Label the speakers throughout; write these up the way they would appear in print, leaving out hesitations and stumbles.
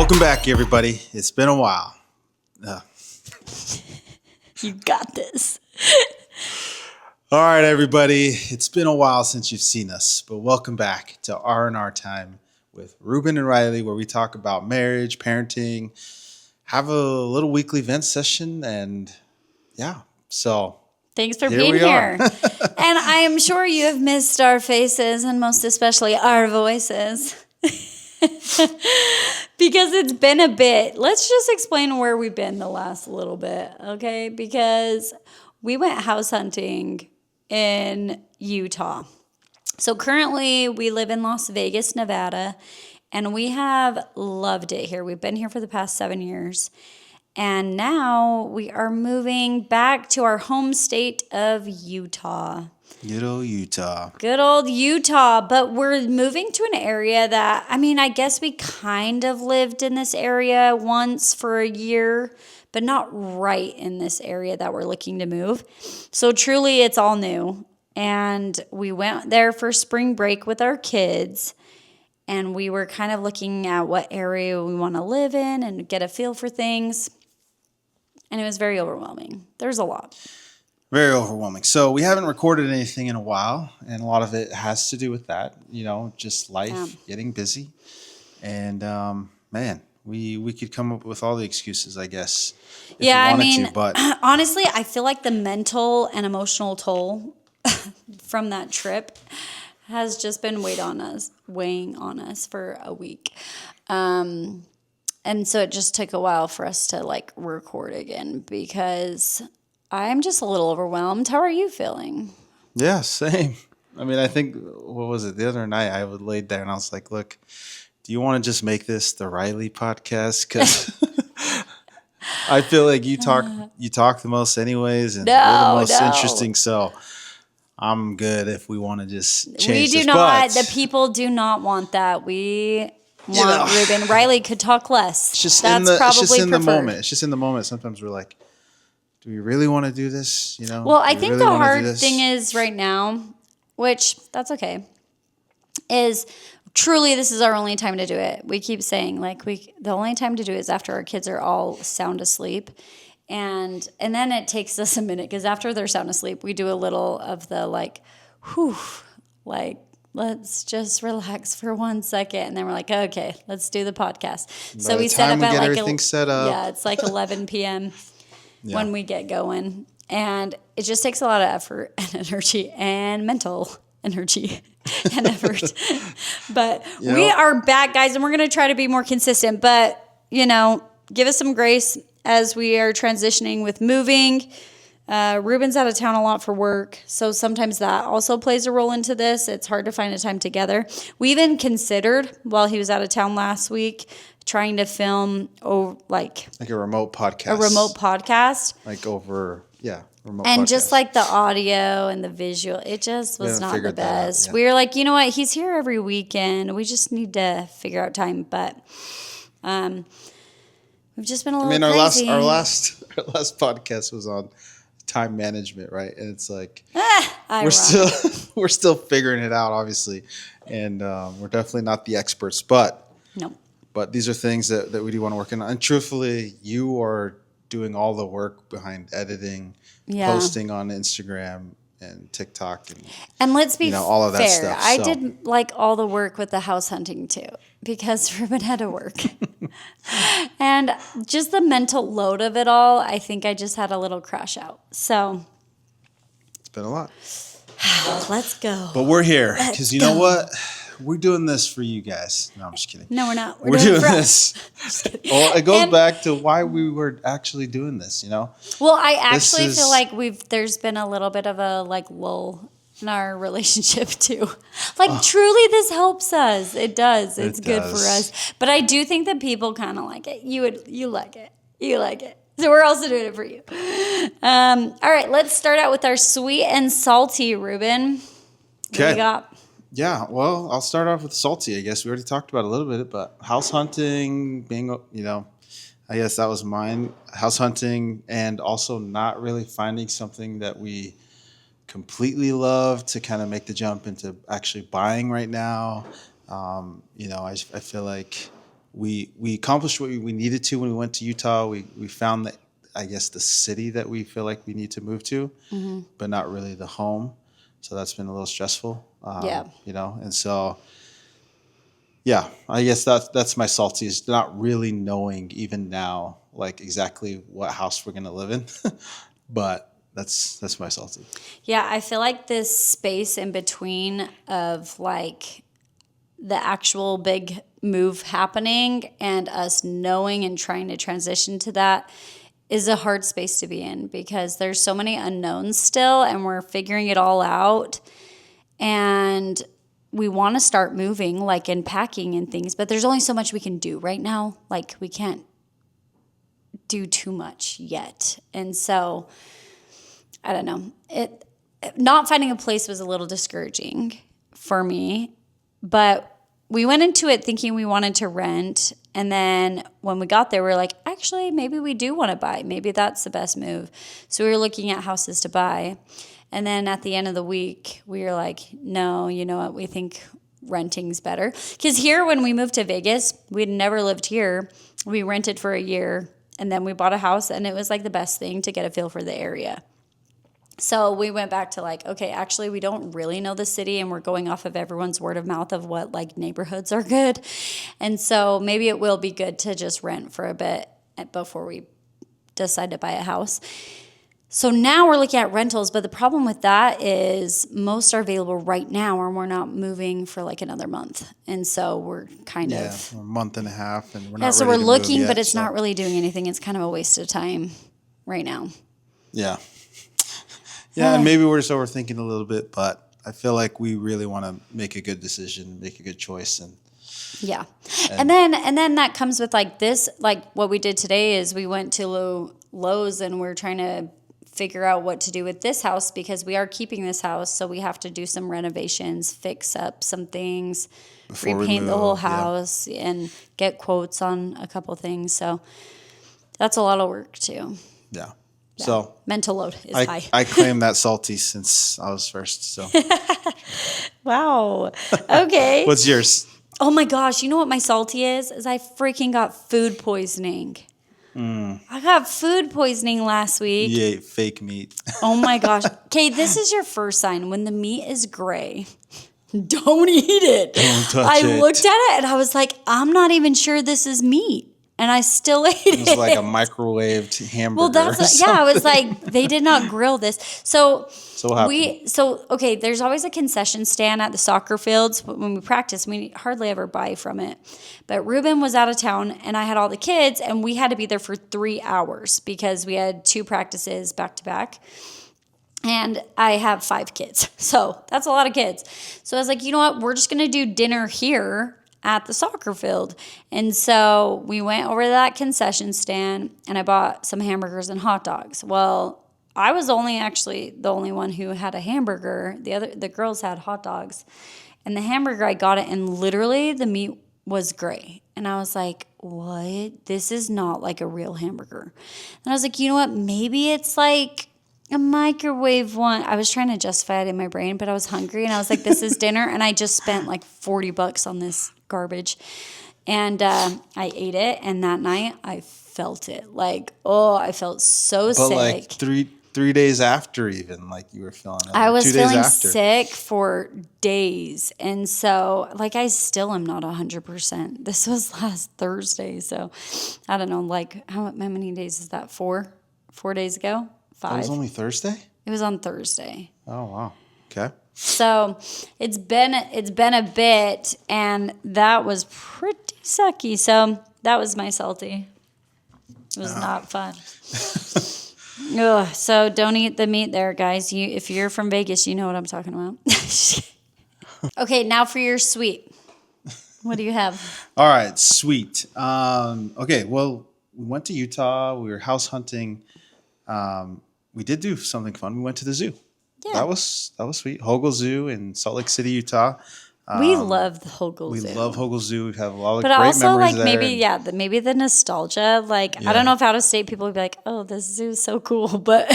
Speaker 1: Welcome back, everybody. It's been a while.
Speaker 2: You got this.
Speaker 1: All right, everybody. It's been a while since you've seen us, but welcome back to R&R Time with Ruben and RyLee, where we talk about marriage, parenting, have a little weekly vent session, and so
Speaker 2: thanks for being here. And I am sure you have missed our faces and most especially our voices. Because it's been a bit. Let's just explain where we've been the last little bit, okay? Because we went house hunting in Utah. So currently we live in Las Vegas, Nevada, and we have loved it here. We've been here for the past 7 years. And now we are moving back to our home state of Utah.
Speaker 1: Good old Utah.
Speaker 2: Good old Utah. But we're moving to an area that, I guess we kind of lived in this area once for a year, but not right in this area that we're looking to move. So truly, it's all new. And we went there for spring break with our kids. And we were kind of looking at what area we want to live in and get a feel for things. And it was very overwhelming. There's a lot.
Speaker 1: Very overwhelming. So we haven't recorded anything in a while, and a lot of it has to do with that, just life, getting busy. And, we could come up with all the excuses, I guess, if we wanted to. But
Speaker 2: honestly, I feel like the mental and emotional toll from that trip has just been weighing on us for a week. And so it just took a while for us to record again because I'm just a little overwhelmed. How are you feeling?
Speaker 1: Yeah, same. I think, what was it? The other night I laid there and I was like, look, do you want to just make this the RyLee podcast? Because I feel like you talk the most anyways, and you're the most interesting. So I'm good if we want to just change this.
Speaker 2: The people do not want that. We want Ruben. RyLee could talk less.
Speaker 1: It's just in the moment. It's just in the moment. Sometimes we're like, do we really want to do this?
Speaker 2: Well, I think the hard thing is right now, which that's okay, is truly this is our only time to do it. We keep saying the only time to do it is after our kids are all sound asleep. And then it takes us a minute because after they're sound asleep, we do a little of the let's just relax for 1 second. And then we're like, okay, let's do the podcast. So we set up at
Speaker 1: everything set up.
Speaker 2: Yeah, it's 11 p.m. when we get going. And it just takes a lot of effort and energy and mental energy and effort. But we are back, guys, and we're going to try to be more consistent. But, give us some grace as we are transitioning with moving. Ruben's out of town a lot for work, so sometimes that also plays a role into this. It's hard to find a time together. We even considered, while he was out of town last week, trying to film like
Speaker 1: a remote podcast.
Speaker 2: Remote podcast.
Speaker 1: Remote
Speaker 2: and
Speaker 1: podcast.
Speaker 2: Just the audio and the visual, it just was not the best. Yeah. We were like, you know what? He's here every weekend. We just need to figure out time. But we've just been a little crazy.
Speaker 1: Our last podcast was on time management, right? And it's like we're still figuring it out, obviously, and we're definitely not the experts, but
Speaker 2: no.
Speaker 1: But these are things that we do want to work on. And truthfully, you are doing all the work behind editing, posting on Instagram and TikTok,
Speaker 2: and let's be
Speaker 1: all of that
Speaker 2: fair.
Speaker 1: stuff.
Speaker 2: I did all the work with the house hunting too, because Ruben had to work, and just the mental load of it all. I think I just had a little crash out. So
Speaker 1: it's been a lot.
Speaker 2: Let's go.
Speaker 1: But we're here because you know what? We're doing this for you guys. No, I'm just kidding.
Speaker 2: No, we're not.
Speaker 1: We're doing this. Well, it goes back to why we were actually doing this, Well,
Speaker 2: I actually feel like there's been a little bit of a lull in our relationship too. Truly this helps us. It does. It's good for us. But I do think that people kind of like it. You like it. You like it. So we're also doing it for you. All right, let's start out with our sweet and salty, Ruben. What do you got?
Speaker 1: Yeah, well, I'll start off with salty, I guess. We already talked about it a little bit, but house hunting, being, I guess that was mine. House hunting and also not really finding something that we completely love to kind of make the jump into actually buying right now. I feel like we accomplished what we needed to when we went to Utah. We found that, I guess, the city that we feel like we need to move to, but not really the home. So that's been a little stressful. And so, yeah, I guess that's my salty, is not really knowing even now, like exactly what house we're going to live in, but that's my salty.
Speaker 2: Yeah. I feel like this space in between of like the actual big move happening and us knowing and trying to transition to that is a hard space to be in, because there's so many unknowns still and we're figuring it all out. And we want to start moving, like in packing and things, but there's only so much we can do right now. Like we can't do too much yet. And so I don't know. Not finding a place was a little discouraging for me, but we went into it thinking we wanted to rent. And then when we got there, we were like, actually, maybe we do want to buy. Maybe that's the best move. So we were looking at houses to buy. And then at the end of the week, we were like, no, you know what? We think renting's better. Because here, when we moved to Vegas, we'd never lived here. We rented for a year, and then we bought a house, and it was like the best thing to get a feel for the area. So we went back to like, okay, actually, we don't really know the city, and we're going off of everyone's word of mouth of what like neighborhoods are good. And so maybe it will be good to just rent for a bit before we decide to buy a house. So now we're looking at rentals, but the problem with that is most are available right now, and we're not moving for like another month. And so we're kind of
Speaker 1: a month and a half, and we're not.
Speaker 2: So we're looking, but it's not really doing anything. It's kind of a waste of time right now.
Speaker 1: Yeah. Yeah, and maybe we're just overthinking a little bit, but I feel like we really want to make a good decision, make a good choice, and
Speaker 2: yeah. And then that comes with like this, like what we did today is we went to Lowe's and we're trying to figure out what to do with this house, because we are keeping this house, so we have to do some renovations, fix up some things, repaint the whole house, and get quotes on a couple things. So that's a lot of work too.
Speaker 1: Yeah. So
Speaker 2: mental load is high.
Speaker 1: I claim that salty since I was first. So
Speaker 2: wow. Okay.
Speaker 1: What's yours?
Speaker 2: Oh my gosh! You know what my salty is? I freaking got food poisoning. I got food poisoning last week.
Speaker 1: You ate fake meat.
Speaker 2: Oh my gosh. Okay, this is your first sign. When the meat is gray, don't eat it.
Speaker 1: Don't touch it.
Speaker 2: I looked at it and I was like, I'm not even sure this is meat. And I still ate it.
Speaker 1: It was like a microwaved hamburger.
Speaker 2: Well, I was like, they did not grill this. So
Speaker 1: what happened?
Speaker 2: There's always a concession stand at the soccer fields when we practice. We hardly ever buy from it. But Ruben was out of town, and I had all the kids, and we had to be there for 3 hours because we had 2 practices back to back. And I have 5 kids. So that's a lot of kids. So I was like, you know what? We're just going to do dinner here at the soccer field. And so we went over to that concession stand, and I bought some hamburgers and hot dogs. Well, I was actually the only one who had a hamburger. The girls had hot dogs. And the hamburger, I got it, and literally the meat was gray. And I was like, what? This is not like a real hamburger. And I was like, you know what? Maybe it's like a microwave one. I was trying to justify it in my brain, but I was hungry, and I was like, this is dinner, and I just spent like $40 on this garbage. And I ate it, and that night I felt it. Like, I felt so sick.
Speaker 1: But like three days after, even, like you were feeling it.
Speaker 2: I was
Speaker 1: 2 days
Speaker 2: feeling
Speaker 1: after.
Speaker 2: sick for days. And so, like, I still am not 100%. This was last Thursday. So, I don't know, like, how many days is that? 4 days ago? 5?
Speaker 1: It was only Thursday?
Speaker 2: It was on Thursday.
Speaker 1: Oh, wow. Okay.
Speaker 2: So it's been a bit, and that was pretty sucky. So that was my salty. It was not fun. Ugh, so don't eat the meat there, guys. If you're from Vegas, you know what I'm talking about. Okay, now for your sweet. What do you have?
Speaker 1: All right, sweet. Okay, well, we went to Utah. We were house hunting. We did do something fun. We went to the zoo. Yeah. That was sweet. Hogle Zoo in Salt Lake City, Utah.
Speaker 2: We love the Hogle Zoo.
Speaker 1: We love Hogle Zoo. We've had a lot of
Speaker 2: but
Speaker 1: great
Speaker 2: also,
Speaker 1: memories
Speaker 2: like,
Speaker 1: there.
Speaker 2: maybe the nostalgia. Like, I don't know if out of state people would be like, "Oh, this zoo is so cool," but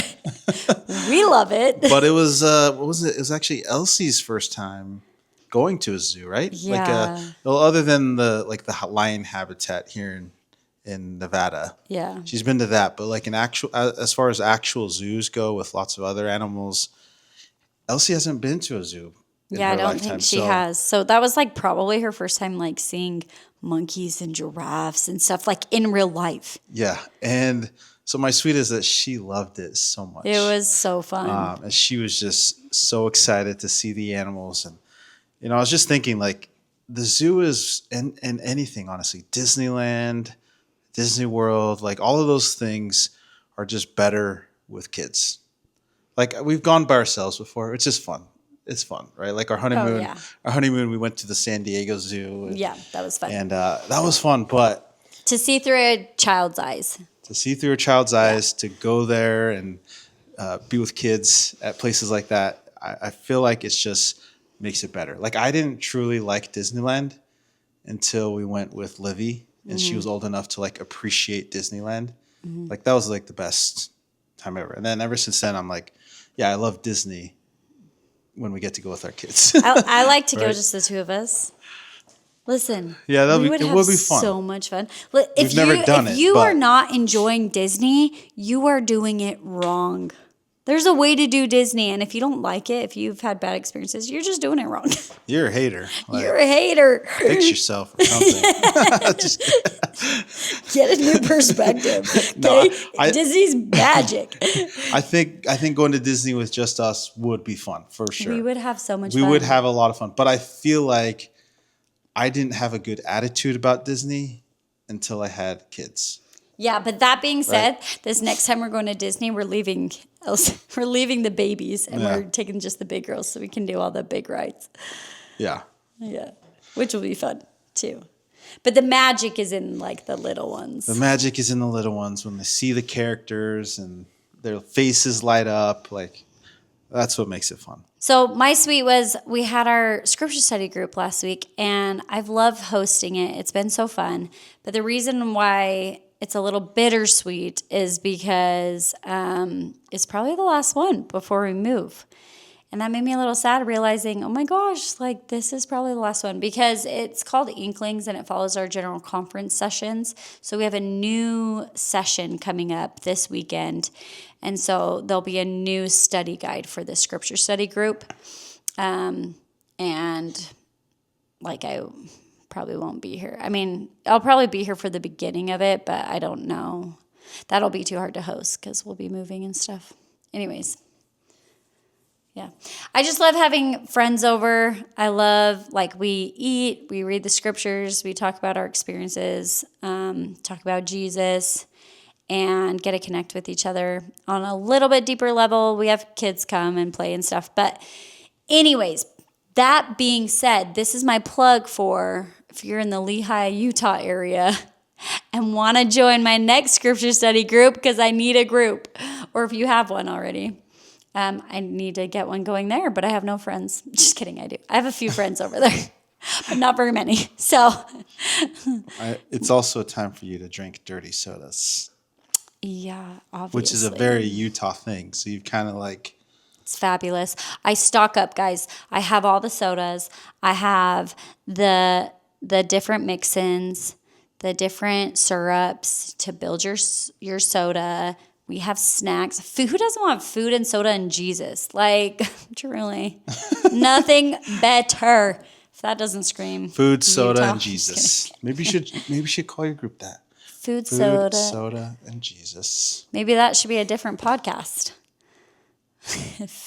Speaker 2: we love it.
Speaker 1: But it was what was it? It was actually Elsie's first time going to a zoo, right?
Speaker 2: Yeah.
Speaker 1: Well, other than the lion habitat here in Nevada.
Speaker 2: Yeah.
Speaker 1: She's been to that, but like as far as actual zoos go with lots of other animals, Elsie hasn't been to a zoo in
Speaker 2: Yeah,
Speaker 1: her
Speaker 2: I don't
Speaker 1: lifetime.
Speaker 2: think she has. So that was like probably her first time like seeing monkeys and giraffes and stuff like in real life.
Speaker 1: Yeah. And so my sweet is that she loved it so much.
Speaker 2: It was so fun.
Speaker 1: And she was just so excited to see the animals. And, I was just thinking like the zoo is in anything, honestly, Disneyland, Disney World, like all of those things are just better with kids. Like we've gone by ourselves before. It's just fun. It's fun, right? Like our honeymoon, we went to the San Diego Zoo.
Speaker 2: Yeah, that was fun.
Speaker 1: And that was fun. But
Speaker 2: to see through a child's eyes.
Speaker 1: To go there and be with kids at places like that, I feel like it's just makes it better. Like I didn't truly like Disneyland until we went with Livy and she was old enough to like appreciate Disneyland. Like that was like the best time ever. And then ever since then, I'm like, yeah, I love Disney when we get to go with our kids.
Speaker 2: I like to go just the two of us. Listen,
Speaker 1: yeah, it would be fun.
Speaker 2: So much fun.
Speaker 1: We've never done it.
Speaker 2: If you are not enjoying Disney, you are doing it wrong. There's a way to do Disney, and if you don't like it, if you've had bad experiences, you're just doing it wrong.
Speaker 1: You're a hater.
Speaker 2: You're a hater.
Speaker 1: Fix yourself or something.
Speaker 2: Get a new perspective. Okay? Disney's magic.
Speaker 1: I think going to Disney with just us would be fun for sure.
Speaker 2: We would have so much fun.
Speaker 1: We would have a lot of fun. But I feel like I didn't have a good attitude about Disney until I had kids.
Speaker 2: Yeah, but that being said, this next time we're going to Disney, we're leaving the babies and we're taking just the big girls so we can do all the big rides.
Speaker 1: Yeah.
Speaker 2: Yeah, which will be fun too. But the magic is in like the little ones.
Speaker 1: The magic is in the little ones when they see the characters and their faces light up. Like that's what makes it fun.
Speaker 2: So my sweet was we had our scripture study group last week and I've loved hosting it. It's been so fun. But the reason why it's a little bittersweet is because it's probably the last one before we move. And that made me a little sad realizing, oh my gosh, like this is probably the last one because it's called Inklings and it follows our general conference sessions. So we have a new session coming up this weekend. And so there'll be a new study guide for the scripture study group. And like I probably won't be here. I mean, I'll probably be here for the beginning of it, but I don't know. That'll be too hard to host because we'll be moving and stuff. Anyways. Yeah. I just love having friends over. I love, like, we eat, we read the scriptures, we talk about our experiences, talk about Jesus, and get to connect with each other on a little bit deeper level. We have kids come and play and stuff. But anyways, that being said, this is my plug for if you're in the Lehigh, Utah area and want to join my next scripture study group because I need a group, or if you have one already. I need to get one going there, but I have no friends. Just kidding, I do. I have a few friends over there, but not very many. So
Speaker 1: it's also a time for you to drink dirty sodas.
Speaker 2: Yeah, obviously.
Speaker 1: Which is a very Utah thing. So you've kind of like...
Speaker 2: It's fabulous. I stock up, guys. I have all the sodas. I have the different mix-ins, the different syrups to build your soda. We have snacks. Who doesn't want food and soda and Jesus? Like, truly. Nothing better. If that doesn't scream.
Speaker 1: Food, soda, and Jesus. Maybe you should call your group that.
Speaker 2: Food,
Speaker 1: soda, and Jesus.
Speaker 2: Maybe that should be a different podcast.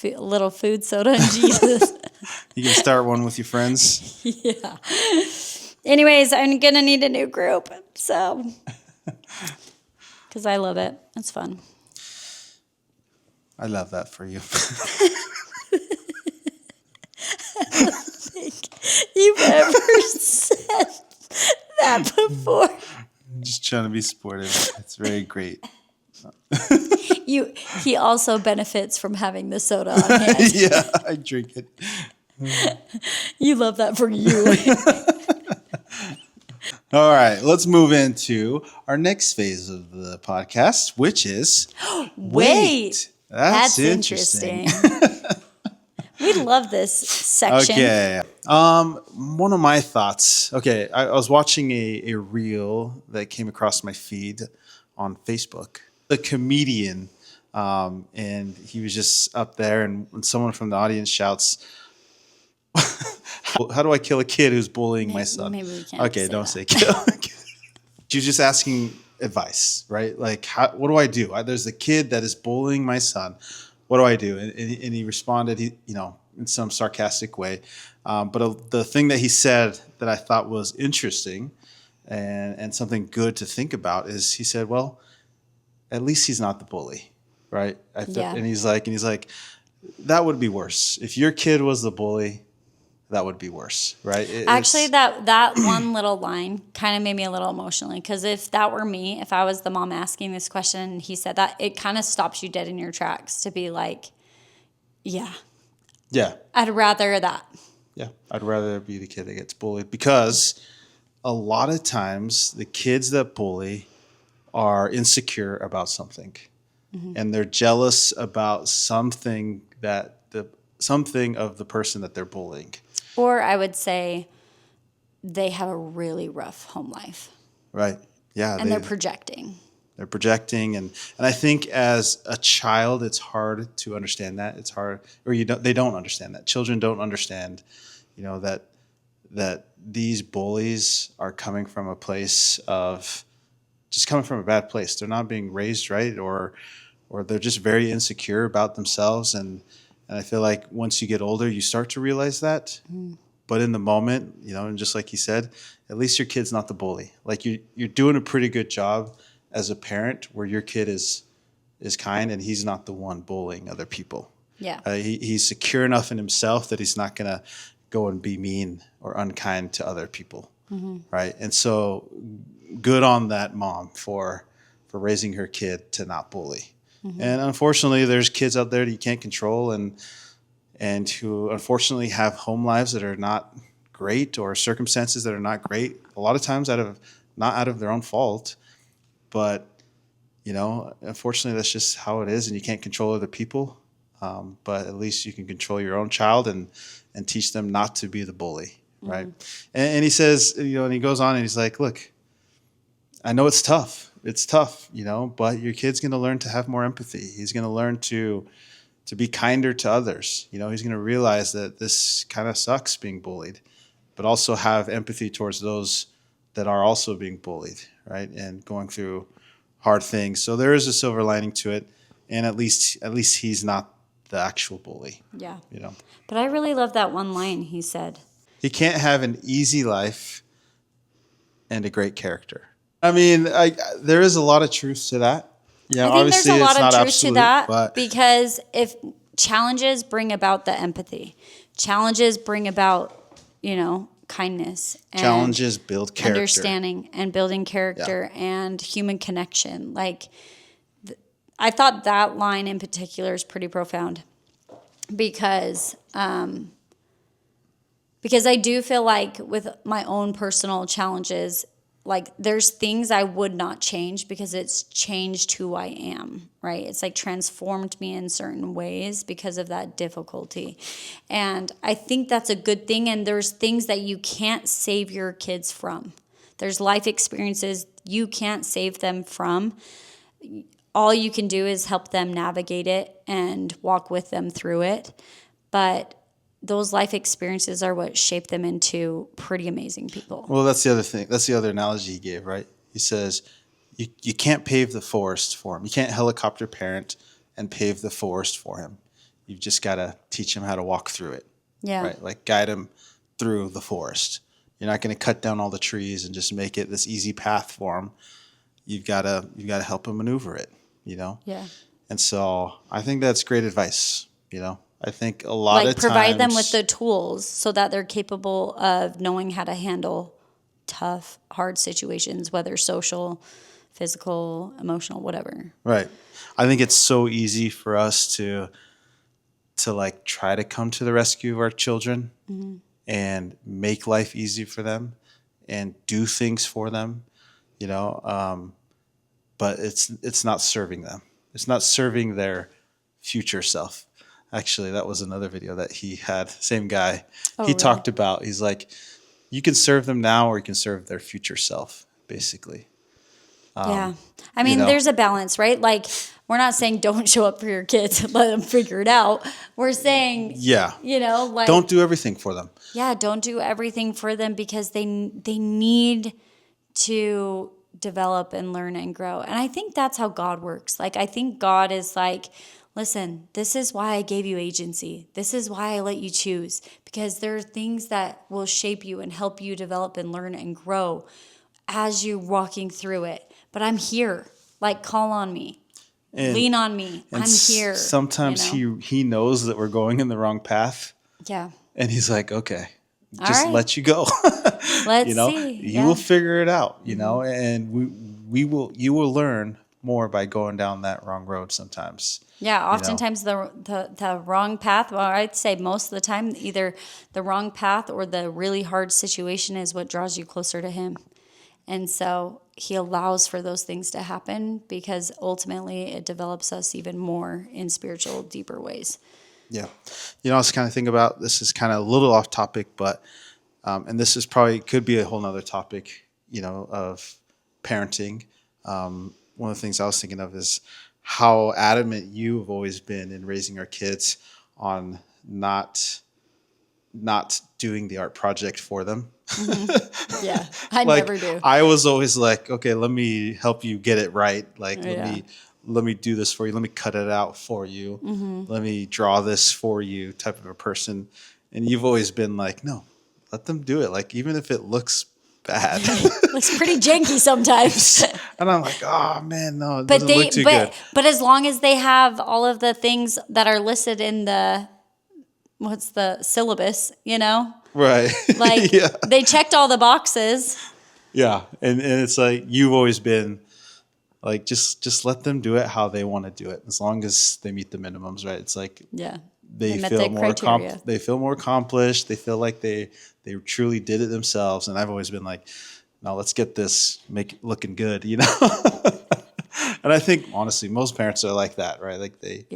Speaker 2: A little food, soda, and Jesus.
Speaker 1: You can start one with your friends.
Speaker 2: Yeah. Anyways, I'm going to need a new group. So... Because I love it. It's fun.
Speaker 1: I love that for you.
Speaker 2: I don't think you've ever said that before.
Speaker 1: I'm just trying to be sportive. It's very great.
Speaker 2: He also benefits from having the soda on hand.
Speaker 1: Yeah, I drink it.
Speaker 2: You love that for you.
Speaker 1: All right, let's move into our next phase of the podcast, which is
Speaker 2: wait.
Speaker 1: That's interesting.
Speaker 2: We love this section.
Speaker 1: Okay. One of my thoughts. Okay, I was watching a reel that came across my feed on Facebook. The comedian, and he was just up there, and when someone from the audience shouts, "How do I kill a kid who's bullying my son?"
Speaker 2: Maybe we can't.
Speaker 1: Okay,
Speaker 2: say
Speaker 1: don't
Speaker 2: that.
Speaker 1: say kill. She was just asking advice, right? Like, what do I do? There's a kid that is bullying my son. What do I do? And he responded, in some sarcastic way. But the thing that he said that I thought was interesting and something good to think about is he said, well, at least he's not the bully, right?
Speaker 2: Yeah.
Speaker 1: And he's like, that would be worse. If your kid was the bully, that would be worse, right?
Speaker 2: Actually, that one little line kind of made me a little emotional because if that were me, if I was the mom asking this question and he said that, it kind of stops you dead in your tracks to be like, yeah, I'd rather that.
Speaker 1: Yeah, I'd rather be the kid that gets bullied because a lot of times the kids that bully are insecure about something, and they're jealous about something of the person that they're bullying.
Speaker 2: Or I would say they have a really rough home life.
Speaker 1: Right. Yeah.
Speaker 2: And they're projecting.
Speaker 1: They're projecting, and I think as a child, it's hard to understand that. It's hard, or they don't understand that. Children don't understand, that these bullies are coming from a place of just coming from a bad place. They're not being raised right, or they're just very insecure about themselves. And I feel like once you get older, you start to realize that. But in the moment, and just like he said, at least your kid's not the bully. Like you're doing a pretty good job as a parent where your kid is kind and he's not the one bullying other people.
Speaker 2: Yeah.
Speaker 1: He's secure enough in himself that he's not going to go and be mean or unkind to other people. Right. And so good on that mom for raising her kid to not bully. And unfortunately, there's kids out there that you can't control and who unfortunately have home lives that are not great or circumstances that are not great. A lot of times not out of their own fault. But, unfortunately, that's just how it is, and you can't control other people. But at least you can control your own child and teach them not to be the bully, right? And he says, and he goes on and he's like, look, I know it's tough. It's tough, but your kid's going to learn to have more empathy. He's going to learn to be kinder to others. He's going to realize that this kind of sucks being bullied, but also have empathy towards those that are also being bullied, right? And going through hard things. So there is a silver lining to it. And at least he's not the actual bully.
Speaker 2: Yeah. But I really love that one line he said.
Speaker 1: He can't have an easy life and a great character. I mean, there is a lot of truth to that. Yeah,
Speaker 2: I think there's a lot of truth
Speaker 1: absolute,
Speaker 2: to that because if challenges bring about the empathy, challenges bring about, kindness. And
Speaker 1: challenges build character.
Speaker 2: Understanding and building character and human connection. Like, I thought that line in particular is pretty profound because I do feel like with my own personal challenges, like there's things I would not change because it's changed who I am, right? It's like transformed me in certain ways because of that difficulty. And I think that's a good thing. And there's things that you can't save your kids from. There's life experiences you can't save them from. All you can do is help them navigate it and walk with them through it. But those life experiences are what shape them into pretty amazing people.
Speaker 1: Well, that's the other thing. That's the other analogy he gave, right? He says, you can't pave the forest for him. You can't helicopter parent and pave the forest for him. You've just got to teach him how to walk through it.
Speaker 2: Yeah.
Speaker 1: Right? Like guide him through the forest. You're not going to cut down all the trees and just make it this easy path for him. You've got to help him maneuver it,
Speaker 2: Yeah.
Speaker 1: And so I think that's great advice, I think a lot of times
Speaker 2: provide them with the tools so that they're capable of knowing how to handle tough, hard situations, whether social, physical, emotional, whatever.
Speaker 1: Right. I think it's so easy for us to like try to come to the rescue of our children and make life easy for them and do things for them, but it's not serving them. It's not serving their future self. Actually, that was another video that he had. Same guy.
Speaker 2: Oh,
Speaker 1: He
Speaker 2: really?
Speaker 1: talked about, he's like, you can serve them now or you can serve their future self, basically.
Speaker 2: Yeah. I mean, there's a balance, right? Like, we're not saying don't show up for your kids and let them figure it out. We're saying,
Speaker 1: Yeah.
Speaker 2: like,
Speaker 1: Don't do everything for them.
Speaker 2: Yeah, don't do everything for them because they need to develop and learn and grow. And I think that's how God works. Like, I think God is like, listen, this is why I gave you agency. This is why I let you choose, because there are things that will shape you and help you develop and learn and grow as you're walking through it. But I'm here. Like, call on me. Lean on me. I'm here.
Speaker 1: Sometimes he knows that we're going in the wrong path.
Speaker 2: Yeah.
Speaker 1: And he's like, okay, just
Speaker 2: right.
Speaker 1: let you go.
Speaker 2: Let's see.
Speaker 1: You will figure it out, and you will learn more by going down that wrong road sometimes.
Speaker 2: Yeah, oftentimes the wrong path, well, I'd say most of the time, either the wrong path or the really hard situation is what draws you closer to him. And so he allows for those things to happen because ultimately it develops us even more in spiritual, deeper ways.
Speaker 1: Yeah. I was kind of thinking about, this is kind of a little off topic, but, and this is probably, could be a whole nother topic, of parenting. One of the things I was thinking of is how adamant you've always been in raising our kids on not doing the art project for them.
Speaker 2: Mm-hmm. Yeah, I
Speaker 1: like,
Speaker 2: never do.
Speaker 1: I was always like, okay, let me help you get it right. Like, let me do this for you. Let me cut it out for you. Mm-hmm. Let me draw this for you type of a person. And you've always been like, no, let them do it. Like, even if it looks bad.
Speaker 2: Looks pretty janky sometimes.
Speaker 1: And I'm like, oh man, no, it doesn't look too good.
Speaker 2: But as long as they have all of the things that are listed in what's the syllabus,
Speaker 1: Right.
Speaker 2: Like, they checked all the boxes.
Speaker 1: Yeah. And it's like, you've always been like, just let them do it how they want to do it. As long as they meet the minimums, right? It's like, they feel more accomplished. They feel like they truly did it themselves. And I've always been like, no, let's get this, make it looking good, And I think honestly, most parents are like that, right? Like they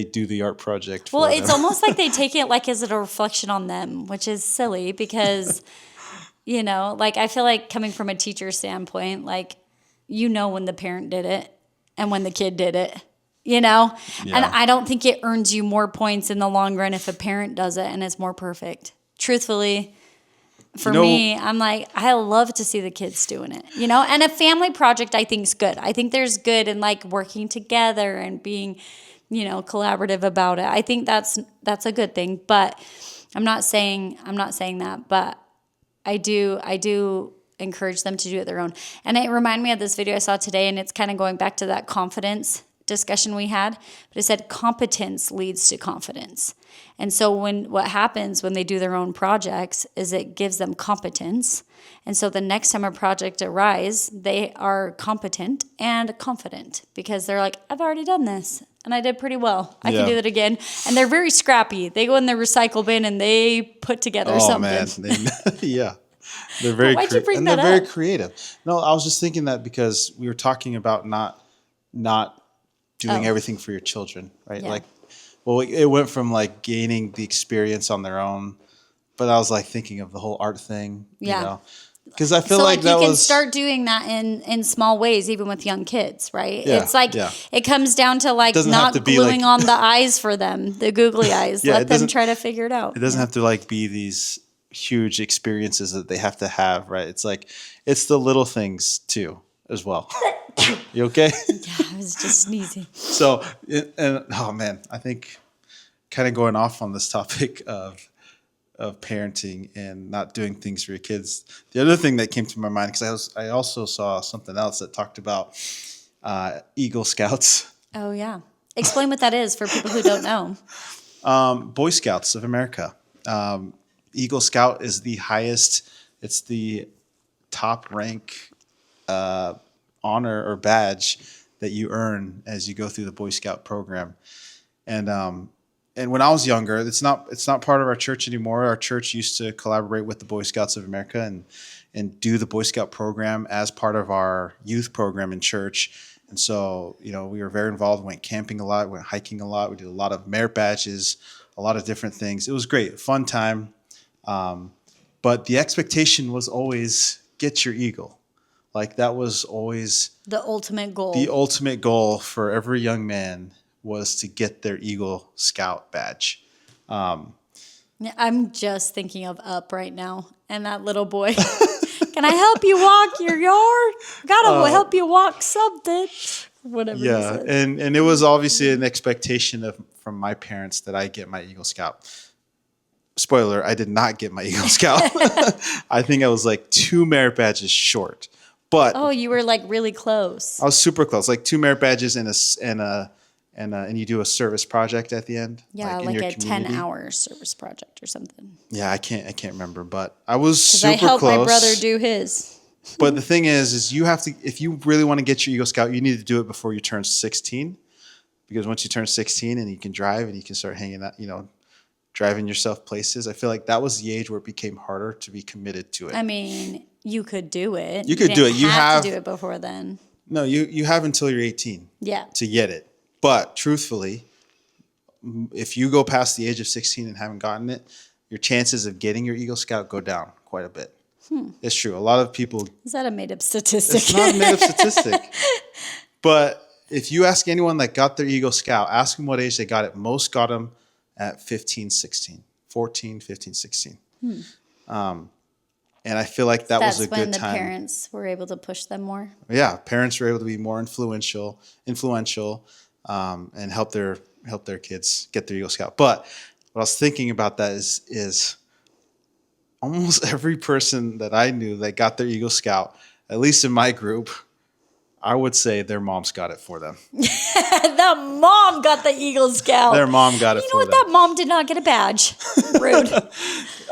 Speaker 1: do the art project.
Speaker 2: Well, it's almost like they take it like as a reflection on them, which is silly because, like, I feel like coming from a teacher standpoint, like, when the parent did it and when the kid did it, And I don't think it earns you more points in the long run if a parent does it and it's more perfect. Truthfully, for me, I'm like, I love to see the kids doing it, And a family project, I think, is good. I think there's good in, like, working together and being, collaborative about it. I think that's a good thing. But I'm not saying that. But I do encourage them to do it their own. And it reminded me of this video I saw today, and it's kind of going back to that confidence discussion we had, but it said competence leads to confidence. And so what happens when they do their own projects is it gives them competence. And so the next time a project arises, they are competent and confident because they're like, I've already done this and I did pretty well. I can do that again. And they're very scrappy. They go in the recycle bin and they put together something.
Speaker 1: Man. Yeah. They're very
Speaker 2: why'd you bring that up?
Speaker 1: They're very creative. No, I was just thinking that because we were talking about not doing everything for your children, right?
Speaker 2: Yeah.
Speaker 1: Like, well, it went from like gaining the experience on their own, but I was like thinking of the whole art thing, because I feel like that
Speaker 2: you can start doing that in small ways, even with young kids, right?
Speaker 1: Yeah,
Speaker 2: it's like it comes down to like not gluing on the eyes for them, the googly eyes. Let them try to figure it out.
Speaker 1: It doesn't have to like be these huge experiences that they have to have, right? It's like it's the little things too, as well. You okay?
Speaker 2: Yeah, I was just sneezing.
Speaker 1: So, oh man, I think kind of going off on this topic of parenting and not doing things for your kids. The other thing that came to my mind, because I also saw something else that talked about Eagle Scouts.
Speaker 2: Oh yeah, explain what that is for people who don't know.
Speaker 1: Boy Scouts of America. Eagle Scout is the highest. It's the top rank honor or badge that you earn as you go through the Boy Scout program. And when I was younger, it's not part of our church anymore. Our church used to collaborate with the Boy Scouts of America and do the Boy Scout program as part of our youth program in church. And so, we were very involved, went camping a lot, went hiking a lot. We did a lot of merit badges, a lot of different things. It was great, fun time. But the expectation was always get your eagle. Like that was always
Speaker 2: the ultimate goal.
Speaker 1: The ultimate goal for every young man was to get their Eagle Scout badge.
Speaker 2: I'm just thinking of Up right now and that little boy. Can I help you walk your yard? Gotta help you walk something. Whatever.
Speaker 1: Yeah, and it was obviously an expectation from my parents that I get my Eagle Scout. Spoiler, I did not get my Eagle Scout. I think I was like 2 merit badges short. But
Speaker 2: you were like really close.
Speaker 1: I was super close, like 2 merit badges and you do a service project at the end.
Speaker 2: Yeah, like a 10-hour service project or something.
Speaker 1: Yeah, I can't remember, but I was super close.
Speaker 2: I helped my brother do his.
Speaker 1: But the thing is you have to, if you really want to get your Eagle Scout, you need to do it before you turn 16, because once you turn 16 and you can drive and you can start hanging out, driving yourself places. I feel like that was the age where it became harder to be committed to it.
Speaker 2: I mean, you could do it.
Speaker 1: You could do it. You have
Speaker 2: to do it before then.
Speaker 1: No, you have until you're 18.
Speaker 2: Yeah.
Speaker 1: To get it. But truthfully, if you go past the age of 16 and haven't gotten it, your chances of getting your Eagle Scout go down quite a bit. It's true. A lot of people.
Speaker 2: Is that a made-up statistic?
Speaker 1: It's not a made-up statistic. But if you ask anyone that got their Eagle Scout, ask them what age they got it. Most got them at 15, 16, 14, 15, 16. And I feel like that was a good time.
Speaker 2: That's when the parents were able to push them more.
Speaker 1: Yeah, parents were able to be more influential, and help their kids get their Eagle Scout. But what I was thinking about that is almost every person that I knew that got their Eagle Scout, at least in my group, I would say their moms got it for them.
Speaker 2: The mom got the Eagle Scout.
Speaker 1: Their mom got it for them.
Speaker 2: You know what? That mom did not get a badge. Rude.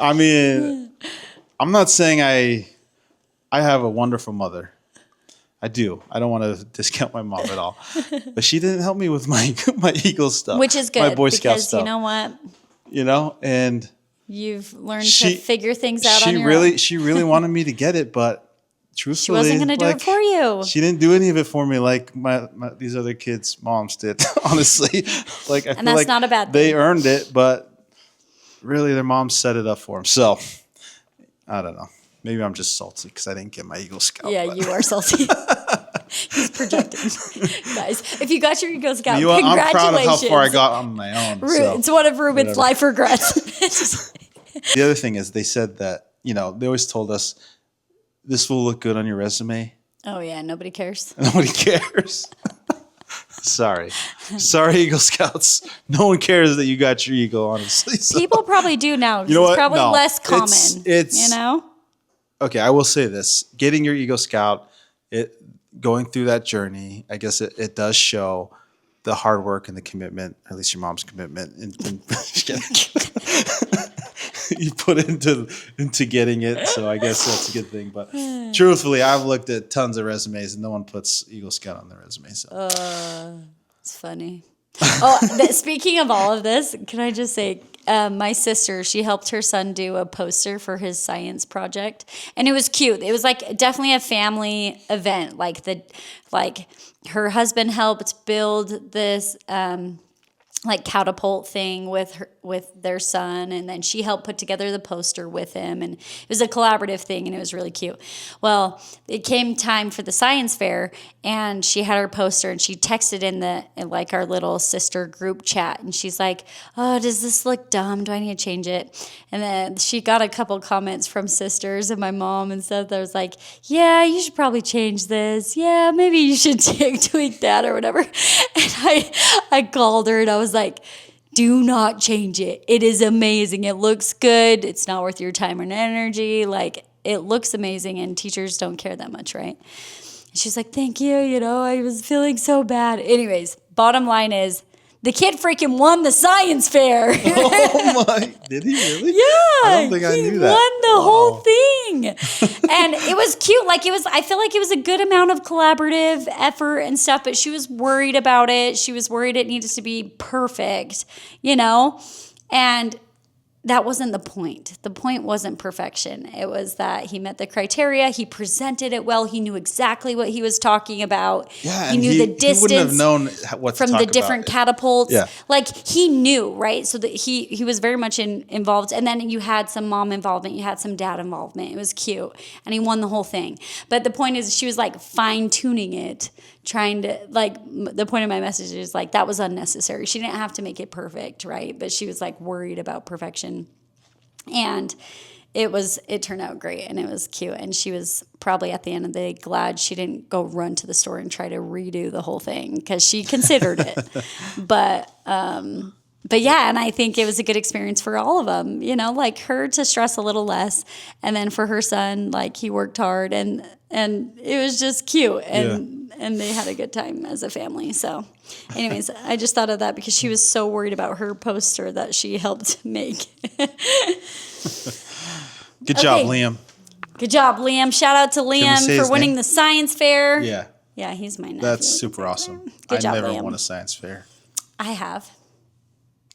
Speaker 1: I mean, I'm not saying I have a wonderful mother. I do. I don't want to discount my mom at all. But she didn't help me with my Eagle stuff.
Speaker 2: Which is good.
Speaker 1: My Boy Scout
Speaker 2: because
Speaker 1: stuff.
Speaker 2: You know what?
Speaker 1: And
Speaker 2: you've learned to figure things out on your own.
Speaker 1: She really wanted me to get it, but truthfully,
Speaker 2: she wasn't going to do it for you.
Speaker 1: She didn't do any of it for me like my these other kids' moms did, honestly. Like, I feel
Speaker 2: that's
Speaker 1: like
Speaker 2: not a bad thing.
Speaker 1: They earned it, but really their mom set it up for them. So, I don't know. Maybe I'm just salty because I didn't get my Eagle Scout.
Speaker 2: Yeah, you are salty. He's projecting. Guys, if you got your Eagle Scout, congratulations.
Speaker 1: I'm proud of how far I got on my own.
Speaker 2: It's one of Ruben's life regrets.
Speaker 1: The other thing is they said that, they always told us, this will look good on your resume.
Speaker 2: Oh, yeah. Nobody cares.
Speaker 1: Nobody cares. Sorry, Eagle Scouts. No one cares that you got your Eagle, honestly. So.
Speaker 2: People probably do now.
Speaker 1: You know what?
Speaker 2: It's probably less common.
Speaker 1: It's Okay, I will say this. Getting your Eagle Scout, going through that journey, I guess it does show the hard work and the commitment, at least your mom's commitment, you put into getting it. So I guess that's a good thing. But truthfully, I've looked at tons of resumes and no one puts Eagle Scout on their resume. So
Speaker 2: it's funny. Speaking of all of this, can I just say, my sister, she helped her son do a poster for his science project, and it was cute. It was like definitely a family event. Like her husband helped build this catapult thing with their son, and then she helped put together the poster with him, and it was a collaborative thing, and it was really cute. Well, it came time for the science fair, and she had her poster, and she texted in our little sister group chat, and she's like, "Oh, does this look dumb? Do I need to change it?" And then she got a couple comments from sisters and my mom and stuff that was like, "Yeah, you should probably change this. Yeah, maybe you should tweak that or whatever." And I called her and I was like, do not change it. It is amazing. It looks good. It's not worth your time and energy. Like, it looks amazing, and teachers don't care that much, right? And she's like, thank you. I was feeling so bad. Anyways, bottom line is, the kid freaking won the science fair.
Speaker 1: Oh my! Did he really?
Speaker 2: Yeah.
Speaker 1: I don't think I knew that.
Speaker 2: He won the whole thing. And it was cute. I feel like it was a good amount of collaborative effort and stuff, but she was worried about it. She was worried it needed to be perfect, And that wasn't the point. The point wasn't perfection. It was that he met the criteria. He presented it well. He knew exactly what he was talking about.
Speaker 1: Yeah,
Speaker 2: he knew the distance. He wouldn't
Speaker 1: have known what
Speaker 2: from
Speaker 1: to talk
Speaker 2: the different
Speaker 1: about.
Speaker 2: catapults.
Speaker 1: Yeah.
Speaker 2: Like he knew, right? So that he was very much involved. And then you had some mom involvement. You had some dad involvement. It was cute. And he won the whole thing. But the point is she was like fine tuning it, trying to like, the point of my message is like, that was unnecessary. She didn't have to make it perfect, right? But she was like worried about perfection. And it turned out great and it was cute. And she was probably at the end of the day glad she didn't go run to the store and try to redo the whole thing because she considered it. But yeah, and I think it was a good experience for all of them, you know, like her to stress a little less. And then for her son, like he worked hard and it was just cute. And they had a good time as a family. So anyways, I just thought of that because she was so worried about her poster that she helped make.
Speaker 1: Good job, Liam.
Speaker 2: Good job, Liam. Shout out to Liam for winning the science fair.
Speaker 1: Yeah.
Speaker 2: Yeah, he's my nephew.
Speaker 1: That's super awesome.
Speaker 2: Good job,
Speaker 1: I never
Speaker 2: Liam.
Speaker 1: won a science fair.
Speaker 2: I have.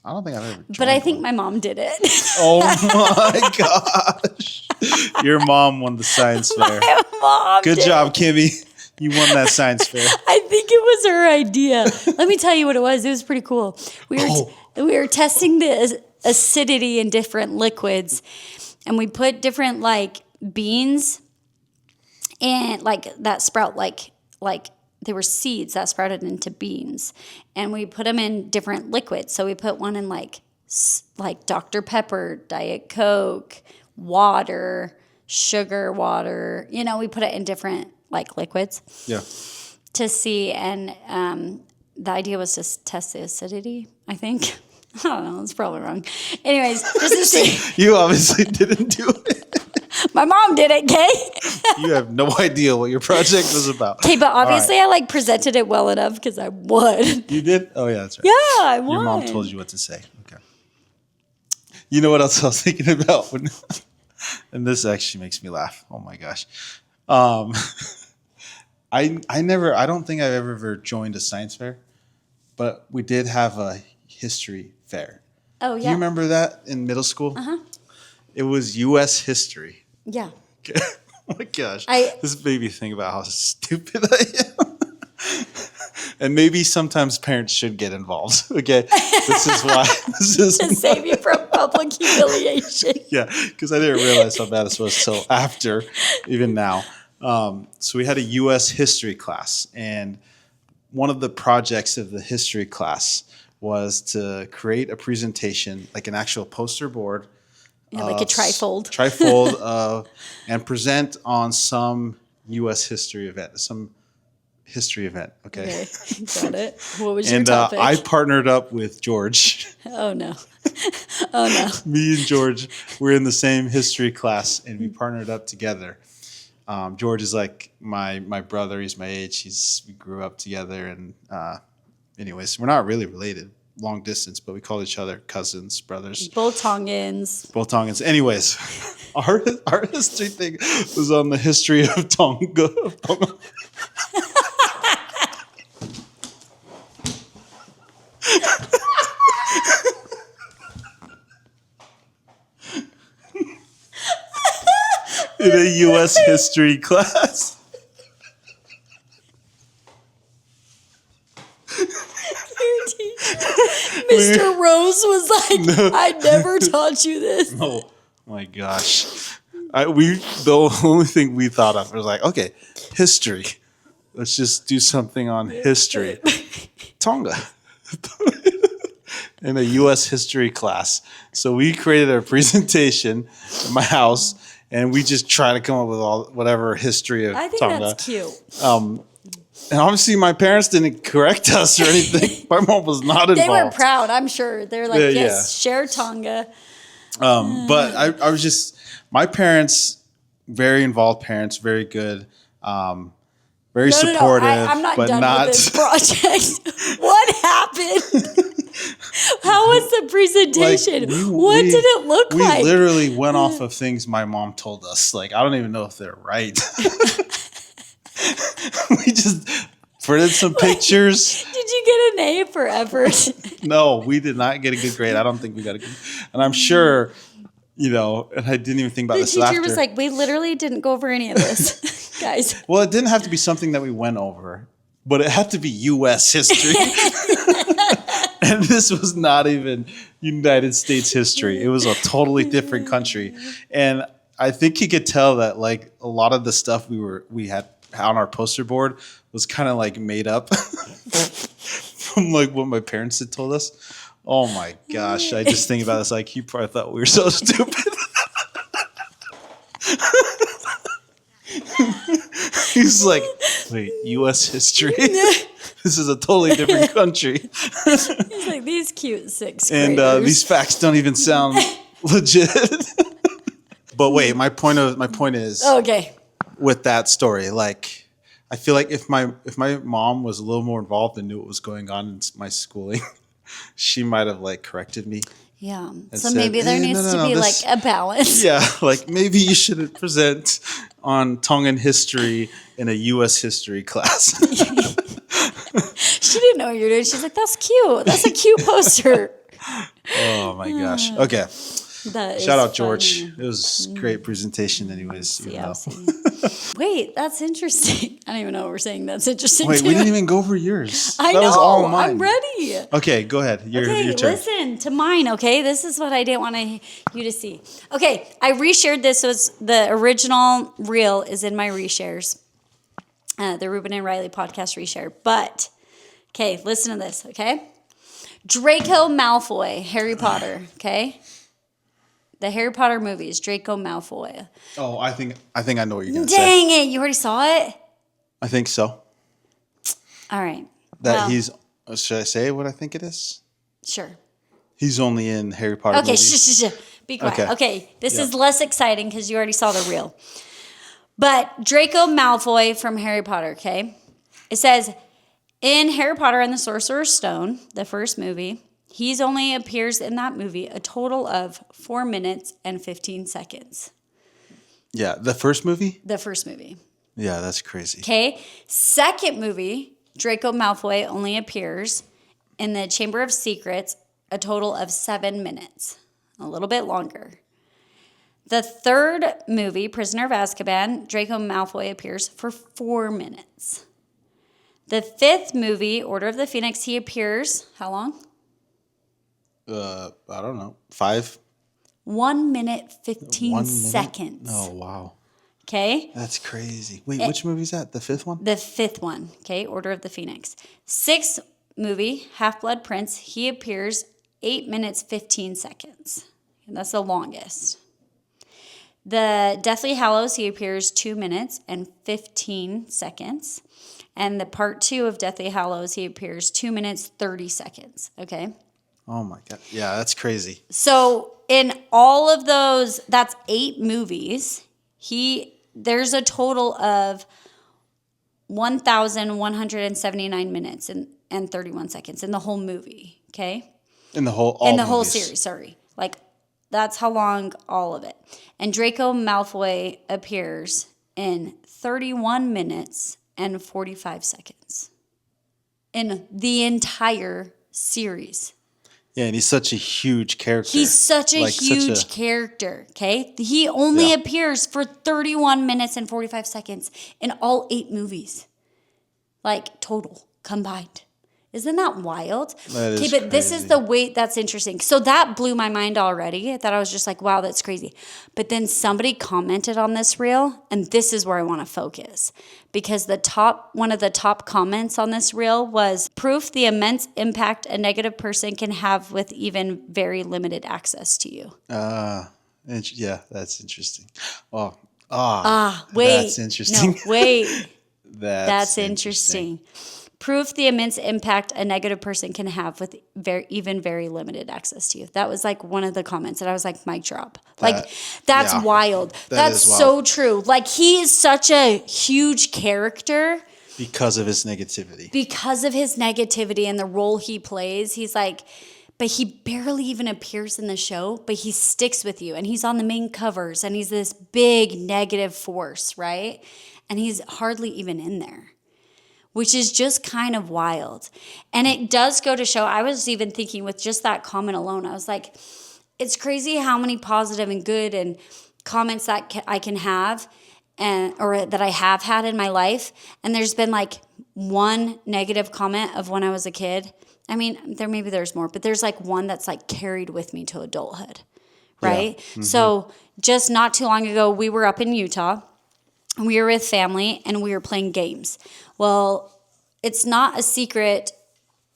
Speaker 1: I don't think I've ever joined
Speaker 2: But I think
Speaker 1: one.
Speaker 2: my mom did it.
Speaker 1: Oh my gosh. Your mom won the science fair.
Speaker 2: My mom
Speaker 1: Good
Speaker 2: did.
Speaker 1: job, Kimmy. You won that science fair.
Speaker 2: I think it was her idea. Let me tell you what it was. It was pretty cool. We were testing the acidity in different liquids, and we put different like beans and like that sprout like they were seeds that sprouted into beans, and we put them in different liquids. So we put one in like Dr. Pepper, Diet Coke, water, sugar water. You know, we put it in different like liquids.
Speaker 1: Yeah.
Speaker 2: To see, and the idea was to test the acidity, I think. I don't know, it's probably wrong. Anyways, just to see.
Speaker 1: You obviously didn't do it.
Speaker 2: My mom did it, Kay.
Speaker 1: You have no idea what your project was about.
Speaker 2: Okay, but obviously I like presented it well enough because I won.
Speaker 1: You did? Oh, yeah, that's right.
Speaker 2: Yeah, I won.
Speaker 1: Your mom told you what to say. Okay. You know what else I was thinking about? And this actually makes me laugh. Oh, my gosh. I don't think I've ever joined a science fair, but we did have a history fair.
Speaker 2: Oh, yeah.
Speaker 1: Do you remember that in middle school? Uh-huh. It was U.S. history.
Speaker 2: Yeah.
Speaker 1: Oh my gosh. This made me think about how stupid I am. And maybe sometimes parents should get involved. Okay. This is why.
Speaker 2: To save you from public humiliation.
Speaker 1: Yeah, because I didn't realize how bad this was till after, even now. So we had a U.S. history class, and one of the projects of the history class was to create a presentation, like an actual poster board.
Speaker 2: Yeah, like a trifold.
Speaker 1: And present on some U.S. history event, okay?
Speaker 2: Got it. What was
Speaker 1: And
Speaker 2: your topic?
Speaker 1: I partnered up with George.
Speaker 2: Oh, no. Oh, no.
Speaker 1: Me and George were in the same history class, and we partnered up together. George is like my brother. He's my age. We grew up together, and anyways, we're not really related, long distance, but we call each other cousins, brothers.
Speaker 2: Both Tongans.
Speaker 1: Anyways, our history thing was on the history of Tonga. In a U.S. history class.
Speaker 2: Mr. Rose was like, no. I never taught you this.
Speaker 1: Oh my gosh. The only thing we thought of was like, okay, history. Let's just do something on history. Tonga. In a U.S. history class. So we created a presentation in my house, and we just try to come up with whatever history of Tonga.
Speaker 2: I think that's cute.
Speaker 1: And obviously my parents didn't correct us or anything. My mom was not involved.
Speaker 2: They were proud, I'm sure. They're like, yes, share Tonga.
Speaker 1: But I was just, my parents, very involved parents, very good, very supportive. No,
Speaker 2: I'm not
Speaker 1: but
Speaker 2: done with this project. What happened? How was the presentation? What did it look like?
Speaker 1: We literally went off of things my mom told us. Like, I don't even know if they're right. We just printed some pictures.
Speaker 2: Did Did you get an A for effort?
Speaker 1: No, we did not get a good grade. I don't think we got a good. And I'm sure, and I didn't even think about this
Speaker 2: The teacher
Speaker 1: after.
Speaker 2: was like, we literally didn't go over any of this, guys.
Speaker 1: Well, it didn't have to be something that we went over, but it had to be U.S. history. And this was not even United States history. It was a totally different country. And I think you could tell that like a lot of the stuff we had on our poster board was kind of like made up from like what my parents had told us. Oh my gosh. I just think about this like you probably thought we were so stupid. He's like, wait, U.S. history? This is a totally different country.
Speaker 2: He's like, these cute sixth graders.
Speaker 1: And these facts don't even sound legit. But wait, my point is
Speaker 2: okay.
Speaker 1: With that story, like I feel like if my mom was a little more involved and knew what was going on in my schooling, she might have like corrected me.
Speaker 2: Yeah. So maybe there needs to be like a balance.
Speaker 1: Yeah, like maybe you shouldn't present on Tongan history in a U.S. history class.
Speaker 2: She didn't know what you were doing. She's like, that's cute. That's a cute poster.
Speaker 1: Oh my gosh. Okay. Shout out, George.
Speaker 2: Funny.
Speaker 1: It was a great presentation anyways.
Speaker 2: Wait, that's interesting. I don't even know what we're saying. That's interesting.
Speaker 1: Wait, we didn't even go over yours.
Speaker 2: I
Speaker 1: that
Speaker 2: know.
Speaker 1: Was all mine.
Speaker 2: I'm ready.
Speaker 1: Okay, go ahead. Your turn.
Speaker 2: Listen to mine, okay? This is what I didn't want you to see. Okay, I reshared this. So it's the original reel is in my reshares. The Ruben and RyLee podcast reshare. But, okay, listen to this, okay? Draco Malfoy, Harry Potter, okay? The Harry Potter movies, Draco Malfoy.
Speaker 1: Oh, I think I know what you're going to say.
Speaker 2: Dang it, you already saw it?
Speaker 1: I think so.
Speaker 2: All right.
Speaker 1: Should I say what I think it is?
Speaker 2: Sure.
Speaker 1: He's only in Harry Potter movies.
Speaker 2: Okay, be quiet. Okay, this is less exciting because you already saw the reel. But Draco Malfoy from Harry Potter, okay? It says, in Harry Potter and the Sorcerer's Stone, the first movie, he's only appears in that movie a total of 4 minutes and 15 seconds.
Speaker 1: Yeah, the first movie?
Speaker 2: The first movie.
Speaker 1: Yeah, that's crazy.
Speaker 2: Okay, second movie, Draco Malfoy only appears in the Chamber of Secrets a total of 7 minutes, a little bit longer. The third movie, Prisoner of Azkaban, Draco Malfoy appears for 4 minutes. The fifth movie, Order of the Phoenix, he appears, how long?
Speaker 1: I don't know. 5?
Speaker 2: 1 minute, 15 seconds.
Speaker 1: Oh, wow.
Speaker 2: Okay.
Speaker 1: That's crazy. Wait, which movie is that? The fifth one?
Speaker 2: The fifth one, okay, Order of the Phoenix. Sixth movie, Half-Blood Prince, he appears 8 minutes, 15 seconds. And that's the longest. The Deathly Hallows, he appears 2 minutes and 15 seconds. And the part 2 of Deathly Hallows, he appears 2 minutes, 30 seconds, okay?
Speaker 1: Oh, my God. Yeah, that's crazy.
Speaker 2: So in all of those, that's 8 movies. There's a total of 1,179 minutes and 31 seconds in the whole movie, okay?
Speaker 1: In the whole
Speaker 2: series, sorry. Like, that's how long all of it. And Draco Malfoy appears in 31 minutes and 45 seconds in the entire series.
Speaker 1: Yeah, and he's such a huge character.
Speaker 2: He's such a huge character, okay? He only appears for 31 minutes and 45 seconds in all 8 movies. Like, total, combined. Isn't that wild?
Speaker 1: That is
Speaker 2: but this is the way that's interesting. So that blew my mind already. I thought I was just like, wow, that's crazy. But then somebody commented on this reel, and this is where I want to focus. Because one of the top comments on this reel was proof the immense impact a negative person can have with even very limited access to you.
Speaker 1: Yeah, that's interesting.
Speaker 2: Wait.
Speaker 1: That's interesting.
Speaker 2: No, wait.
Speaker 1: That's
Speaker 2: interesting. Proof the immense impact a negative person can have with even very limited access to you. That was like one of the comments, and I was like, mic drop. That's wild. That's so true. Like, he is such a huge character.
Speaker 1: Because of his negativity.
Speaker 2: Because of his negativity and the role he plays. He's like, but he barely even appears in the show, but he sticks with you. And he's on the main covers, and he's this big negative force, right? And he's hardly even in there. which is just kind of wild. And it does go to show, I was even thinking with just that comment alone, I was like, it's crazy how many positive and good and comments that I can have or that I have had in my life. And there's been like one negative comment of when I was a kid. I mean, there's more, but there's like one that's like carried with me to adulthood, right? Yeah. Mm-hmm. So just not too long ago, we were up in Utah. We were with family and we were playing games. Well, it's not a secret,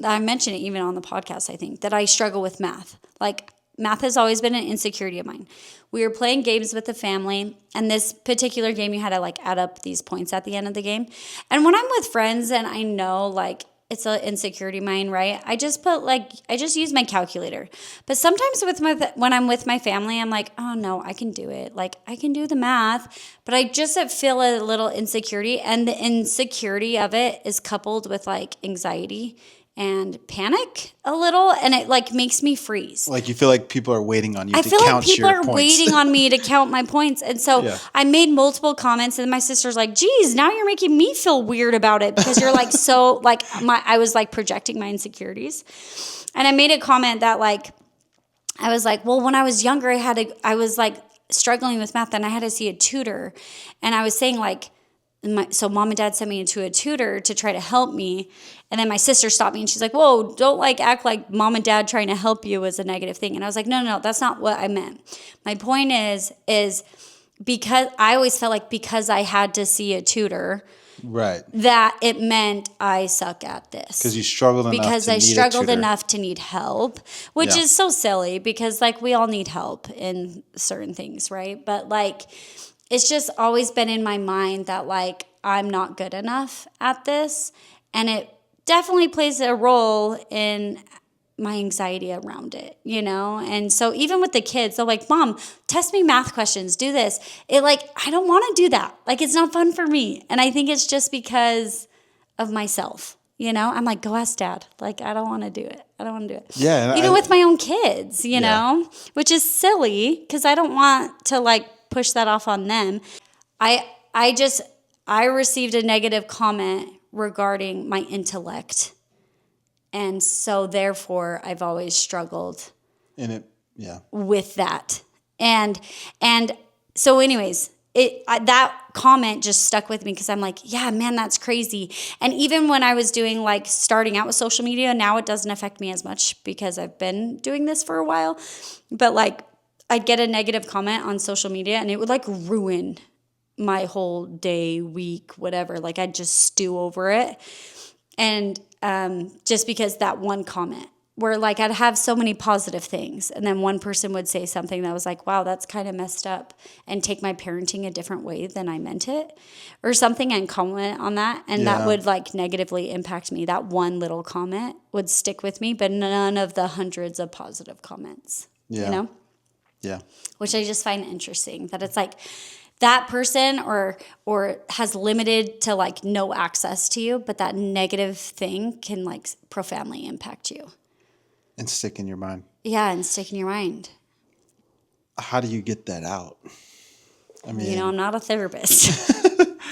Speaker 2: I mentioned it even on the podcast, I think, that I struggle with math. Like, math has always been an insecurity of mine. We were playing games with the family, and this particular game, you had to like add up these points at the end of the game. And when I'm with friends and I know like it's an insecurity of mine, right? I just use my calculator. But sometimes when I'm with my family, I'm like, oh no, I can do it. Like I can do the math, but I just feel a little insecurity, and the insecurity of it is coupled with like anxiety and panic a little, and it like makes me freeze.
Speaker 1: Like you feel like people are waiting on you to count your
Speaker 2: points. I
Speaker 1: feel like
Speaker 2: people are waiting on me to count my points. And so I made multiple comments, and my sister's like, geez, now you're making me feel weird about it because you're like so like I was like projecting my insecurities. And I made a comment that like, I was like, well, when I was younger, I was like struggling with math and I had to see a tutor. And I was saying like, so mom and dad sent me into a tutor to try to help me. And then my sister stopped me and she's like, whoa, don't like act like mom and dad trying to help you is a negative thing. And I was like, no, that's not what I meant. My point is because I always felt like because I had to see a tutor, right, that it meant I suck at this.
Speaker 1: Because you struggled enough
Speaker 2: because I struggled enough to need help, which is so silly because like we all need help in certain things, right? But like it's just always been in my mind that like I'm not good enough at this, and it definitely plays a role in my anxiety around it, you know? And so even with the kids, they're like, Mom, test me math questions, do this. It like, I don't want to do that. Like, it's not fun for me. And I think it's just because of myself, you know? I'm like, go ask Dad. Like, I don't want to do it. I don't want to do it.
Speaker 1: Yeah.
Speaker 2: Even with my own kids, you know? Which is silly because I don't want to like push that off on them. I received a negative comment regarding my intellect. And so therefore I've always struggled with that. And so anyways, that comment just stuck with me because I'm like, yeah, man, that's crazy. And even when I was doing like starting out with social media, now it doesn't affect me as much because I've been doing this for a while. But like I'd get a negative comment on social media and it would like ruin my whole day, week, whatever. Like I'd just stew over it. And just because that one comment where like I'd have so many positive things and then one person would say something that was like, wow, that's kind of messed up, and take my parenting a different way than I meant it or something, and comment on that. And that would like negatively impact me. That one little comment would stick with me, but none of the hundreds of positive comments, you know?
Speaker 1: Yeah.
Speaker 2: Which I just find interesting that it's like, that person or has limited to like no access to you, but that negative thing can like profoundly impact you.
Speaker 1: And stick in your mind.
Speaker 2: Yeah, and stick in your mind.
Speaker 1: How do you get that out? I mean,
Speaker 2: you know, I'm not a therapist.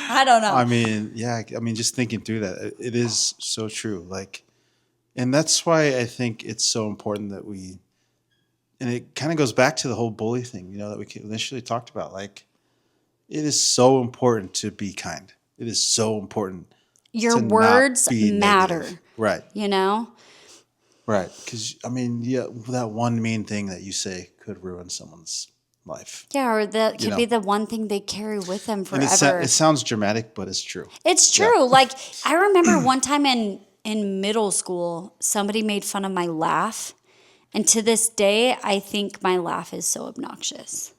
Speaker 2: I don't know.
Speaker 1: I mean, just thinking through that, it is so true. Like, and that's why I think it's so important that and it kind of goes back to the whole bully thing, you know, that we initially talked about. Like, it is so important to be kind. It is so important.
Speaker 2: Your words matter.
Speaker 1: Negative. Right.
Speaker 2: You know?
Speaker 1: Right. Because, I mean, that one mean thing that you say could ruin someone's life.
Speaker 2: Yeah, or that could be the one thing they carry with them forever.
Speaker 1: And it sounds dramatic, but it's true.
Speaker 2: It's true. Yeah. Like, I remember one time in middle school, somebody made fun of my laugh. And to this day, I think my laugh is so obnoxious.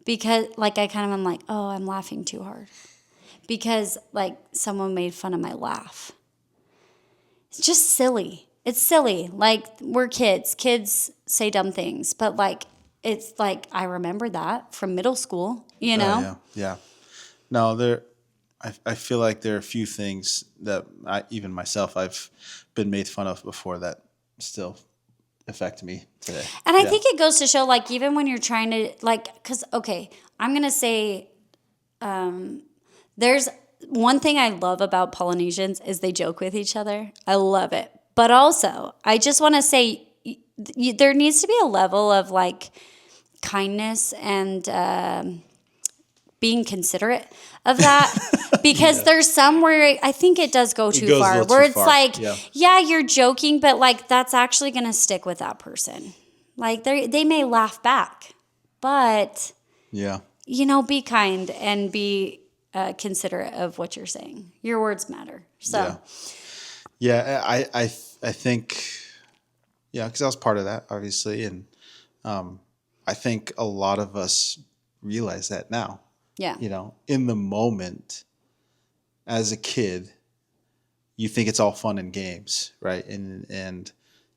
Speaker 2: Because, like, I kind of am like, oh, I'm laughing too hard. Because, like, someone made fun of my laugh. It's just silly. It's silly. Like, we're kids. Kids say dumb things. But, like, it's like, I remember that from middle school, you know?
Speaker 1: Yeah. No, I feel like there are a few things that even myself, I've been made fun of before that still affect me today.
Speaker 2: And I think it goes to show, like, even when you're trying to, like, because, okay, I'm going to say there's one thing I love about Polynesians is they joke with each other. I love it. But also, I just want to say there needs to be a level of like kindness and being considerate of that. Because there's some where I think it does go too far. Where it's like, yeah, you're joking, but like that's actually going to stick with that person. Like they may laugh back, but be kind and be considerate of what you're saying. Your words matter. So,
Speaker 1: I think, because I was part of that, obviously, and I think a lot of us realize that now. Yeah, in the moment, as a kid, you think it's all fun and games, right? And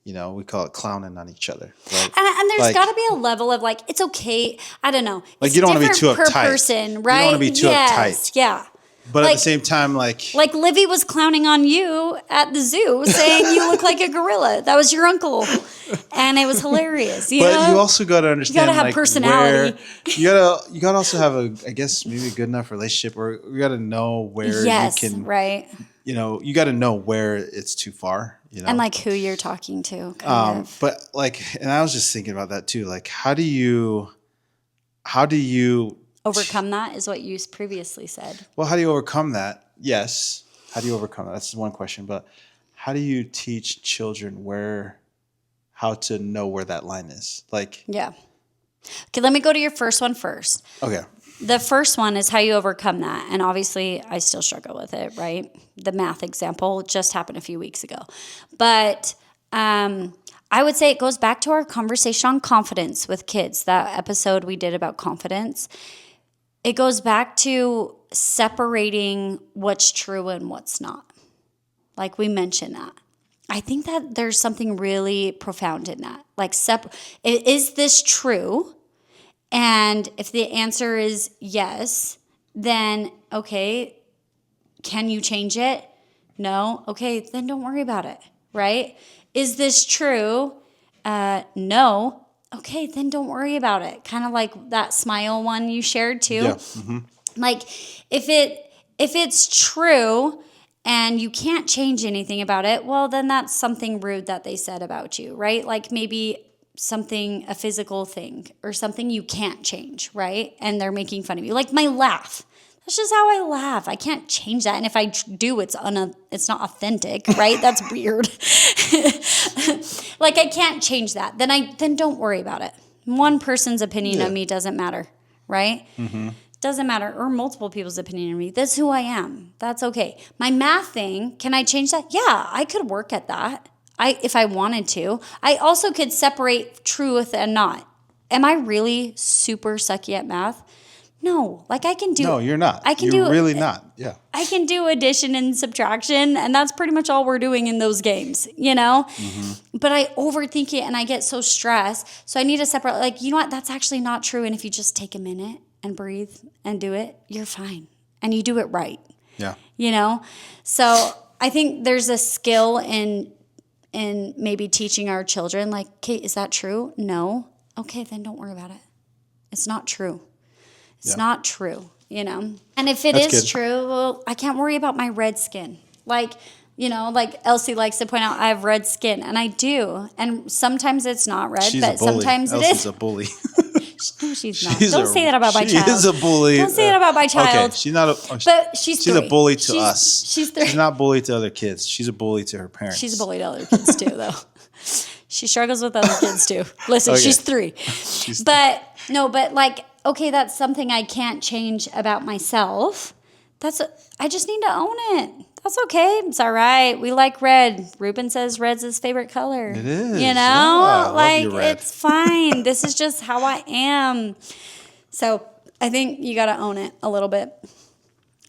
Speaker 1: we call it clowning on each other, right?
Speaker 2: And there's got to be a level of like, it's okay. I don't know.
Speaker 1: Like you don't want to be too uptight.
Speaker 2: Person, right?
Speaker 1: You don't want to be too uptight.
Speaker 2: Yeah.
Speaker 1: But at the same time, like
Speaker 2: Livy was clowning on you at the zoo, saying you look like a gorilla. That was your uncle, and it was hilarious. You
Speaker 1: also got to understand,
Speaker 2: you got to have personality.
Speaker 1: You got to also have maybe a good enough relationship, or you got to know where you can.
Speaker 2: Right.
Speaker 1: You got to know where it's too far.
Speaker 2: And like who you're talking to.
Speaker 1: But and I was just thinking about that too. Like, how do you
Speaker 2: overcome that is what you previously said.
Speaker 1: Well, how do you overcome that? Yes. How do you overcome that? That's one question. But how do you teach children how to know where that line is? Like,
Speaker 2: yeah. Okay, let me go to your first one first.
Speaker 1: Okay.
Speaker 2: The first one is how you overcome that. And obviously, I still struggle with it, right? The math example just happened a few weeks ago. But I would say it goes back to our conversation on confidence with kids, that episode we did about confidence. It goes back to separating what's true and what's not. Like we mentioned that. I think that there's something really profound in that. Like, is this true? And if the answer is yes, then, okay, can you change it? No? Okay, then don't worry about it, right? Is this true? No. Okay, then don't worry about it. Kind of like that smile one you shared too.
Speaker 1: Yeah. Mm-hmm.
Speaker 2: Like if it's true and you can't change anything about it, well, then that's something rude that they said about you, right? Like maybe a physical thing or something you can't change, right? And they're making fun of you. Like my laugh. That's just how I laugh. I can't change that. And if I do, it's not authentic, right? That's weird. Like I can't change that. Then don't worry about it. One person's opinion of me doesn't matter, right? Mm-hmm. Doesn't matter. Or multiple people's opinion of me. That's who I am. That's okay. My math thing, can I change that? Yeah, I could work at that. If I wanted to. I also could separate truth and not. Am I really super sucky at math? No, like I can do.
Speaker 1: No, you're not. You're really not. Yeah.
Speaker 2: I can do addition and subtraction, and that's pretty much all we're doing in those games, Mm-hmm. But I overthink it, and I get so stressed. So I need to separate. Like, you know what? That's actually not true. And if you just take a minute and breathe and do it, you're fine, and you do it right.
Speaker 1: Yeah.
Speaker 2: So I think there's a skill in maybe teaching our children. Like, okay, is that true? No. Okay, then don't worry about it. It's not true. It's not true, And if it is true, well, I can't worry about my red skin. Like, like Elsie likes to point out, I have red skin, and I do. And sometimes it's not red, but sometimes it is.
Speaker 1: Elsie's a bully.
Speaker 2: No, she's not. Don't say that about my child.
Speaker 1: She is a bully.
Speaker 2: Don't say that about my child.
Speaker 1: Okay, she's not
Speaker 2: but she's
Speaker 1: a bully to us.
Speaker 2: She's 3.
Speaker 1: She's not a bully to other kids. She's a bully to her parents.
Speaker 2: She's a bully to other kids too, though. She struggles with other kids too. Listen, she's 3. But like, okay, that's something I can't change about myself. I just need to own it. That's okay. It's all right. We like red. Ruben says red's his favorite color.
Speaker 1: It is.
Speaker 2: Yeah, like it's fine. This is just how I am. So I think you got to own it a little bit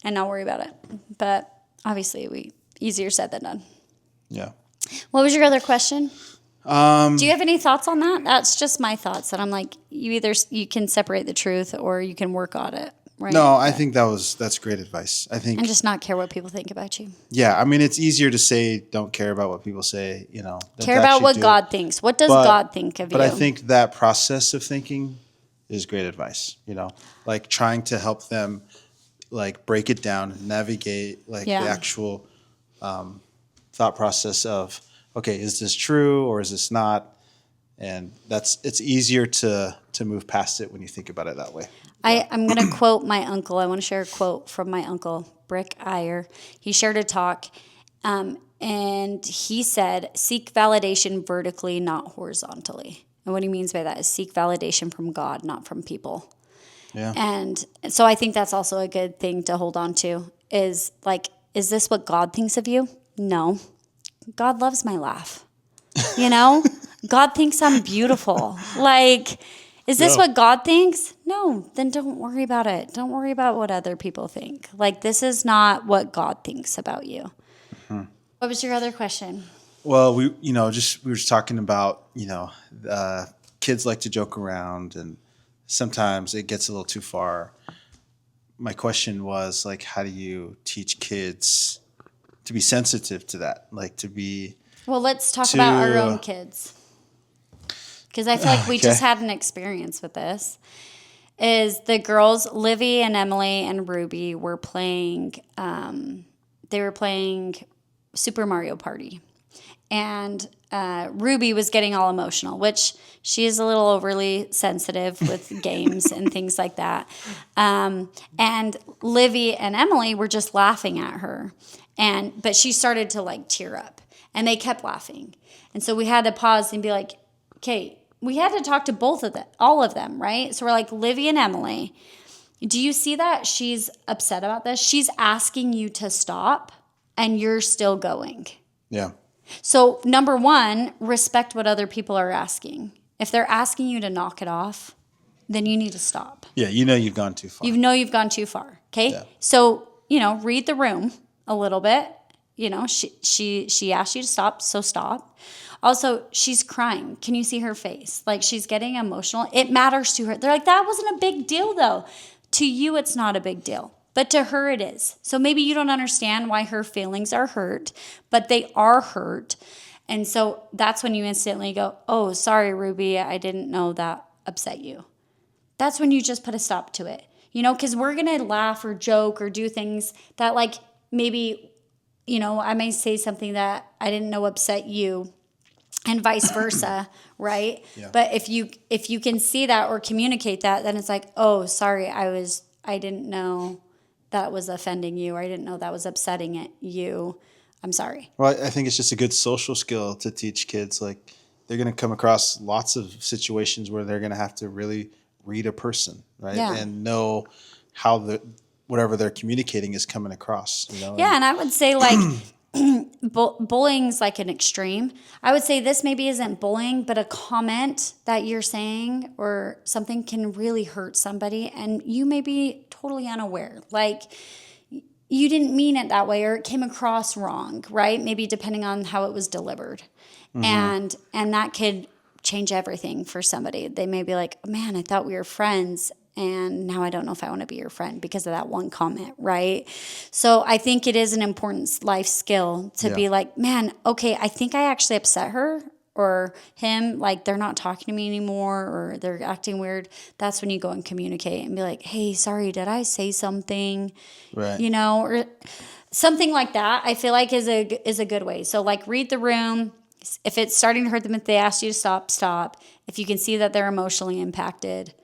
Speaker 2: and not worry about it. But obviously, easier said than done.
Speaker 1: Yeah.
Speaker 2: What was your other question? Do you have any thoughts on that? That's just my thoughts. That I'm like, you can separate the truth or you can work on it. Right?
Speaker 1: No, I think that's great advice. I think,
Speaker 2: and just not care what people think about you.
Speaker 1: Yeah, I mean, it's easier to say don't care about what people say.
Speaker 2: Care about what God thinks. What does God think of you?
Speaker 1: But I think that process of thinking is great advice. Like trying to help them like break it down, navigate like the actual thought process of, okay, is this true or is this not? And it's easier to move past it when you think about it that way.
Speaker 2: I'm going to quote my uncle. I want to share a quote from my uncle, Brick Iyer. He shared a talk, and he said, seek validation vertically, not horizontally. And what he means by that is seek validation from God, not from people.
Speaker 1: Yeah.
Speaker 2: And so I think that's also a good thing to hold on to is like, is this what God thinks of you? No. God loves my laugh. You know? God thinks I'm beautiful. Like, is this what God thinks? No, then don't worry about it. Don't worry about what other people think. Like, this is not what God thinks about you. Mm-hmm. What was your other question?
Speaker 1: Well, we were just talking about, kids like to joke around and sometimes it gets a little too far. My question was like, how do you teach kids to be sensitive to that? Like to be.
Speaker 2: Well, let's talk about our own kids. Because I feel like we just had an experience with this. Is the girls, Livy and Emily and Ruby were playing, they were playing Super Mario Party. And Ruby was getting all emotional, which she is a little overly sensitive with games and things like that. And Livy and Emily were just laughing at her. But she started to like tear up. And they kept laughing. And so we had to pause and be like, okay, we had to talk to both of them, all of them, right? So we're like, Livy and Emily, do you see that she's upset about this? She's asking you to stop and you're still going.
Speaker 1: Yeah.
Speaker 2: So number one, respect what other people are asking. If they're asking you to knock it off, then you need to stop.
Speaker 1: Yeah, you've gone too far.
Speaker 2: You've gone too far, okay? Yeah. So, read the room a little bit. She asked you to stop, so stop. Also, she's crying. Can you see her face? Like, she's getting emotional. It matters to her. They're like, that wasn't a big deal, though. To you, it's not a big deal. But to her, it is. So maybe you don't understand why her feelings are hurt, but they are hurt. And so that's when you instantly go, oh, sorry, Ruby, I didn't know that upset you. That's when you just put a stop to it. Because we're going to laugh or joke or do things that, like, maybe, I may say something that I didn't know upset you. And vice versa, right? Yeah. But if you can see that or communicate that, then it's like, oh, sorry, I didn't know that was offending you, or I didn't know that was upsetting you. I'm sorry.
Speaker 1: Well, I think it's just a good social skill to teach kids. Like, they're going to come across lots of situations where they're going to have to really read a person, right? Yeah. And know how whatever they're communicating is coming across.
Speaker 2: Yeah, and I would say like. Bullying's like an extreme. I would say this maybe isn't bullying, but a comment that you're saying or something can really hurt somebody, and you may be totally unaware. Like, you didn't mean it that way, or it came across wrong, right? Maybe depending on how it was delivered. Mm-hmm. And that could change everything for somebody. They may be like, man, I thought we were friends, and now I don't know if I want to be your friend because of that one comment, right? So I think it is an important life skill to be like, man, okay, I think I actually upset her or him. Like, they're not talking to me anymore or they're acting weird. That's when you go and communicate and be like, hey, sorry, did I say something?
Speaker 1: Right.
Speaker 2: Or something like that, I feel like is a good way. So, like, read the room. If it's starting to hurt them, if they ask you to stop. If you can see that they're emotionally impacted,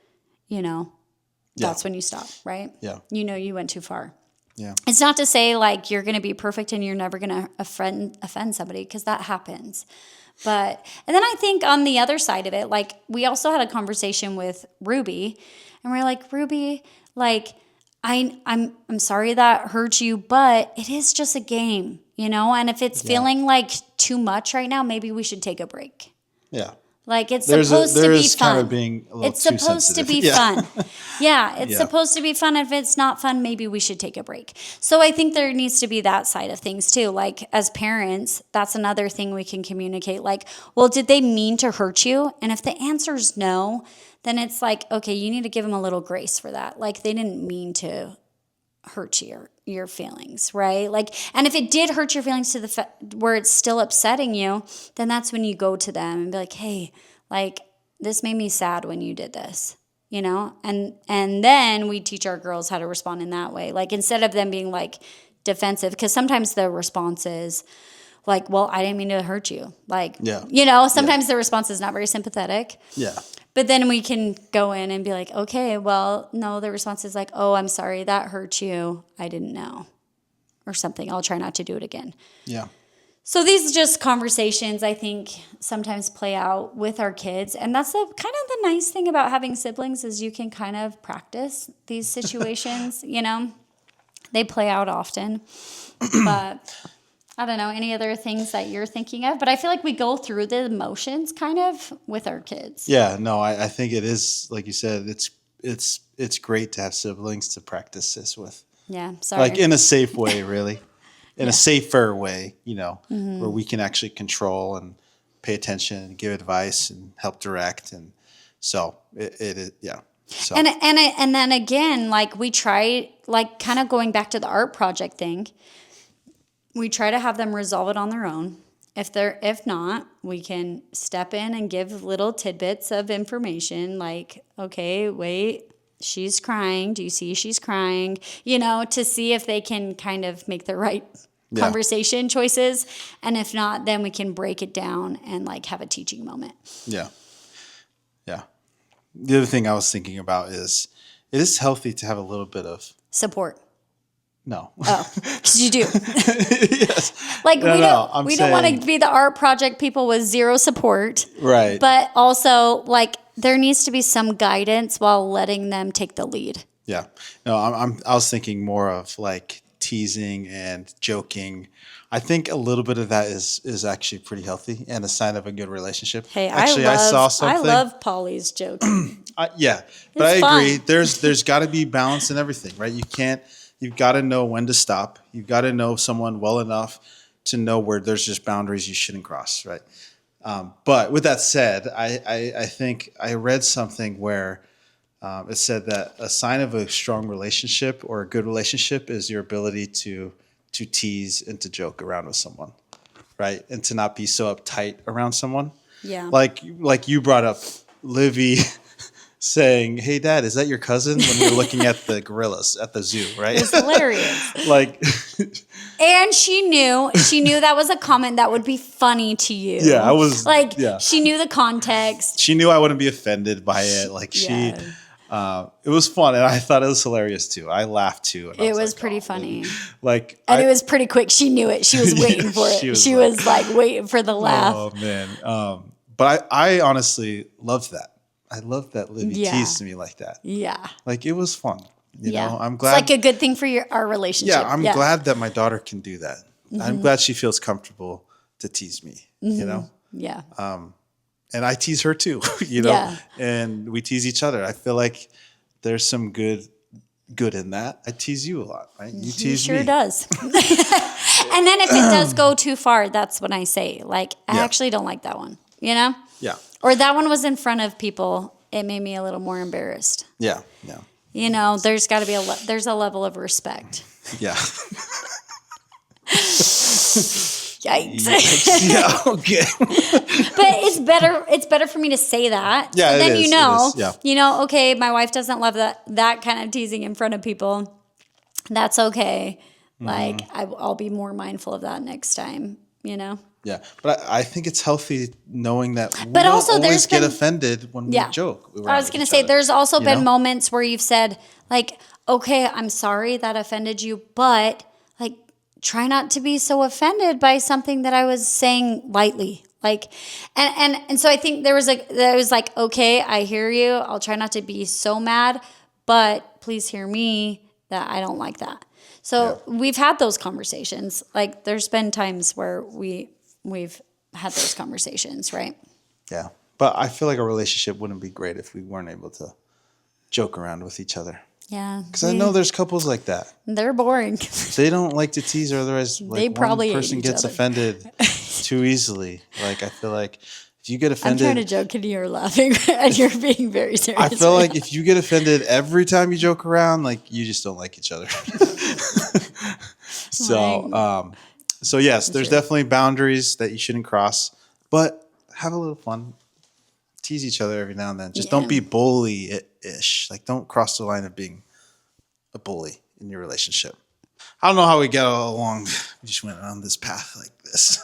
Speaker 2: that's when you stop, right?
Speaker 1: Yeah.
Speaker 2: You went too far.
Speaker 1: Yeah.
Speaker 2: It's not to say like you're going to be perfect and you're never going to offend somebody, because that happens. And then I think on the other side of it, like, we also had a conversation with Ruby, and we're like, Ruby, like, I'm sorry that hurt you, but it is just a game, and if it's feeling like too much right now, maybe we should take a break.
Speaker 1: Yeah.
Speaker 2: Like, it's supposed to be fun.
Speaker 1: Kind of being a little
Speaker 2: it's supposed to be fun. Yeah, it's supposed to be fun. If it's not fun, maybe we should take a break. So I think there needs to be that side of things too. Like, as parents, that's another thing we can communicate. Like, well, did they mean to hurt you? And if the answer is no, then it's like, okay, you need to give them a little grace for that. Like, they didn't mean to hurt your feelings, right? Like, and if it did hurt your feelings to where it's still upsetting you, then that's when you go to them and be like, hey, like, this made me sad when you did this, you know, and then we teach our girls how to respond in that way. Like instead of them being like defensive, because sometimes the response is like, well, I didn't mean to hurt you. Like, you know, sometimes the response is not very sympathetic.
Speaker 1: Yeah.
Speaker 2: But then we can go in and be like, okay, well, no, the response is like, oh, I'm sorry, that hurt you. I didn't know. Or something. I'll try not to do it again.
Speaker 1: Yeah.
Speaker 2: So these just conversations, I think, sometimes play out with our kids. And that's kind of the nice thing about having siblings is you can kind of practice these situations, you know. They play out often. But I don't know, any other things that you're thinking of? But I feel like we go through the emotions kind of with our kids.
Speaker 1: Yeah, no, I think it is, like you said, it's great to have siblings to practice this with.
Speaker 2: Yeah, sorry.
Speaker 1: Like in a safe way, really. In a safer way, you know, where we can actually control and pay attention and give advice and help direct. And so it is, yeah. So.
Speaker 2: And then again, like we try, like kind of going back to the art project thing, we try to have them resolve it on their own. If not, we can step in and give little tidbits of information like, okay, wait, she's crying. Do you see she's crying? You know, to see if they can kind of make the right conversation choices. And if not, then we can break it down and like have a teaching moment.
Speaker 1: Yeah. Yeah. The other thing I was thinking about is it is healthy to have a little bit of
Speaker 2: support.
Speaker 1: No.
Speaker 2: Oh, because you do.
Speaker 1: Yes.
Speaker 2: Like we don't want to be the art project people with zero support.
Speaker 1: Right.
Speaker 2: But also like there needs to be some guidance while letting them take the lead.
Speaker 1: Yeah. No, I was thinking more of like teasing and joking. I think a little bit of that is actually pretty healthy and a sign of a good relationship.
Speaker 2: Hey,
Speaker 1: actually, I saw something.
Speaker 2: I love Polly's joking.
Speaker 1: Yeah, but I agree. There's got to be balance in everything, right? You've got to know when to stop. You've got to know someone well enough to know where there's just boundaries you shouldn't cross, right? But with that said, I think I read something where it said that a sign of a strong relationship or a good relationship is your ability to tease and to joke around with someone, right? And to not be so uptight around someone. Yeah. Like you brought up Livy saying, "Hey, Dad, is that your cousin?" When we were looking at the gorillas at the zoo, right?
Speaker 2: It's hilarious.
Speaker 1: Like,
Speaker 2: and she knew that was a comment that would be funny to you.
Speaker 1: Yeah, I was
Speaker 2: like, she knew the context.
Speaker 1: She knew I wouldn't be offended by it. Like it was fun, and I thought it was hilarious too. I laughed too. And
Speaker 2: it was like, pretty funny.
Speaker 1: Like,
Speaker 2: it was pretty quick. She knew it. She was waiting for it. She was like waiting for the laugh.
Speaker 1: Oh man! But I honestly loved that. I loved that Livy teased me like that. Yeah. Like it was fun. You know, I'm glad.
Speaker 2: It's like a good thing for our relationship.
Speaker 1: Yeah, I'm glad that my daughter can do that. Mm-hmm. I'm glad she feels comfortable to tease me. Mm-hmm. You know. Yeah. And I tease her too. You know, and we tease each other. I feel like there's some good in that. I tease you a lot, right? You tease me.
Speaker 2: Sure does. And then if it does go too far, that's when I say, like, I actually don't like that one. You know? Yeah. Or that one was in front of people. It made me a little more embarrassed. Yeah. Yeah. You know, there's got to be there's a level of respect. Yeah. Yikes. Yeah, okay. But it's better for me to say that. Yeah, so then you know, okay, my wife doesn't love that kind of teasing in front of people. That's okay. Mm-hmm. Like I'll be more mindful of that next time, you know?
Speaker 1: Yeah, but I think it's healthy knowing that we don't always get offended when we joke.
Speaker 2: I was going to say, there's also been moments where you've said, like, okay, I'm sorry that offended you, but like, try not to be so offended by something that I was saying lightly. Like, and so I think there was like, okay, I hear you. I'll try not to be so mad, but please hear me that I don't like that. So we've had those conversations. Like, there's been times where we've had those conversations, right? Yeah.
Speaker 1: But I feel like a relationship wouldn't be great if we weren't able to joke around with each other. Yeah. Because I know there's couples like that.
Speaker 2: They're boring.
Speaker 1: They don't like to tease, or otherwise like one person gets offended too easily. Like, I feel like if you get offended...
Speaker 2: I'm trying to joke and you're laughing and you're being very serious.
Speaker 1: I feel like if you get offended every time you joke around, like, you just don't like each other. So yes, there's definitely boundaries that you shouldn't cross, but have a little fun. Tease each other every now and then. Just don't be bully ish. Like, don't cross the line of being a bully in your relationship. I don't know how we get along. We just went on this path like this.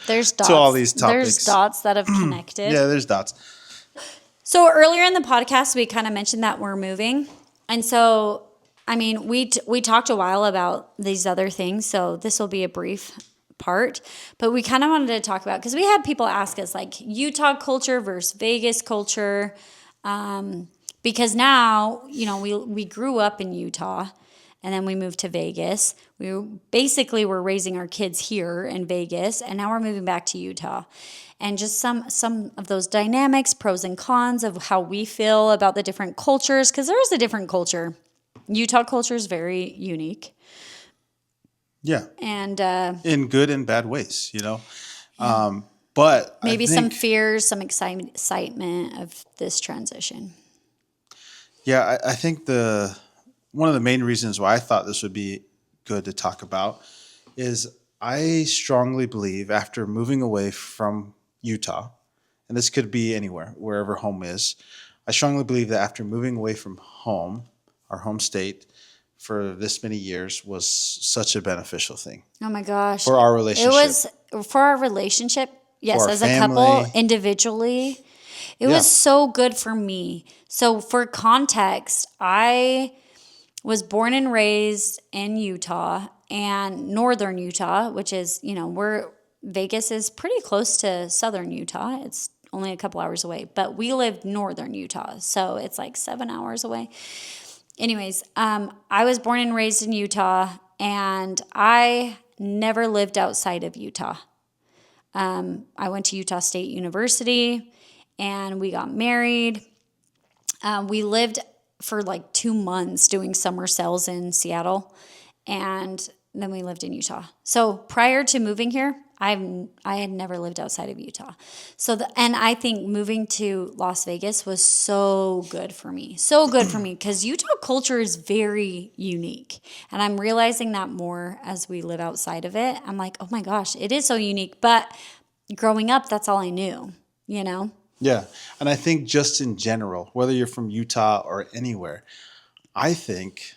Speaker 2: There's dots.
Speaker 1: To all these topics.
Speaker 2: There's dots that have connected.
Speaker 1: Yeah, there's dots.
Speaker 2: So earlier in the podcast, we kind of mentioned that we're moving. And so, I mean, we talked a while about these other things. So this will be a brief part. But we kind of wanted to talk about, because we had people ask us, like, Utah culture versus Vegas culture. Because now, you know, we grew up in Utah. And then we moved to Vegas. We basically were raising our kids here in Vegas, and now we're moving back to Utah. And just some of those dynamics, pros and cons of how we feel about the different cultures, because there is a different culture. Utah culture is very unique.
Speaker 1: Yeah.
Speaker 2: And
Speaker 1: in good and bad ways, you know. But
Speaker 2: maybe some fears, some excitement of this transition.
Speaker 1: Yeah, I think one of the main reasons why I thought this would be good to talk about is I strongly believe after moving away from Utah, and this could be anywhere, wherever home is, I strongly believe that after moving away from home, our home state, for this many years was such a beneficial thing.
Speaker 2: Oh my gosh.
Speaker 1: For our relationship.
Speaker 2: It was for our relationship, yes, as a couple, individually. It was so good for me. So for context, I was born and raised in Utah and northern Utah, which is, you know, Vegas is pretty close to southern Utah. It's only a couple hours away, but we lived northern Utah, so it's like 7 hours away. Anyways, I was born and raised in Utah, and I never lived outside of Utah. I went to Utah State University, and we got married. We lived for like 2 months doing summer sales in Seattle, and then we lived in Utah. So prior to moving here, I had never lived outside of Utah. And I think moving to Las Vegas was so good for me. So good for me, because Utah culture is very unique. And I'm realizing that more as we live outside of it. I'm like, oh my gosh, it is so unique. But growing up, that's all I knew, you know?
Speaker 1: Yeah. And I think just in general, whether you're from Utah or anywhere, I think,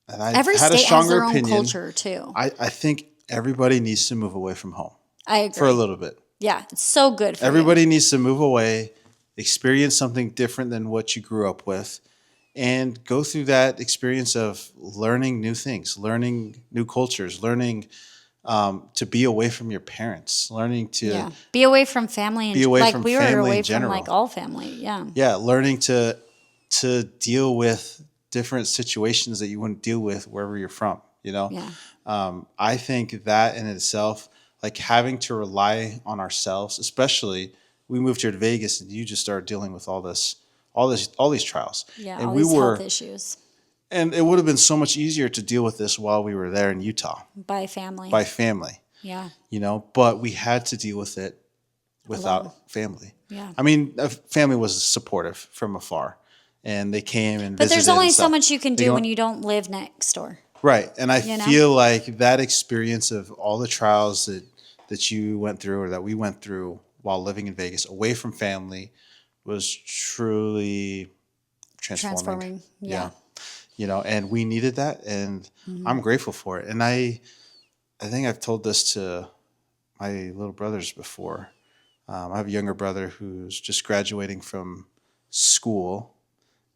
Speaker 1: and I
Speaker 2: every
Speaker 1: had
Speaker 2: state
Speaker 1: a stronger
Speaker 2: has their
Speaker 1: opinion,
Speaker 2: own culture too.
Speaker 1: I think everybody needs to move away from home.
Speaker 2: I agree.
Speaker 1: For a little bit.
Speaker 2: Yeah, it's so good for
Speaker 1: everybody needs to move away, experience something different than what you grew up with, and go through that experience of learning new things, learning new cultures, learning to be away from your parents, learning to
Speaker 2: be away from family, and
Speaker 1: away
Speaker 2: like
Speaker 1: from
Speaker 2: we were
Speaker 1: family
Speaker 2: away
Speaker 1: in general.
Speaker 2: from like all family. Yeah,
Speaker 1: learning to deal with different situations that you wouldn't deal with wherever you're from. You know, I think that in itself, like having to rely on ourselves, especially we moved here to Vegas and you just started dealing with all these trials.
Speaker 2: Yeah,
Speaker 1: and
Speaker 2: all these health issues.
Speaker 1: And it would have been so much easier to deal with this while we were there in Utah.
Speaker 2: By family.
Speaker 1: Yeah. You know, but we had to deal with it without family.
Speaker 2: Yeah.
Speaker 1: I mean, family was supportive from afar, and they came and visited.
Speaker 2: But there's only so much you can do when you don't live next door.
Speaker 1: Right. And I feel like that experience of all the trials that you went through or that we went through while living in Vegas away from family was truly transforming.
Speaker 2: Yeah.
Speaker 1: You know, and we needed that, and I'm grateful for it. And I think I've told this to my little brothers before. I have a younger brother who's just graduating from school.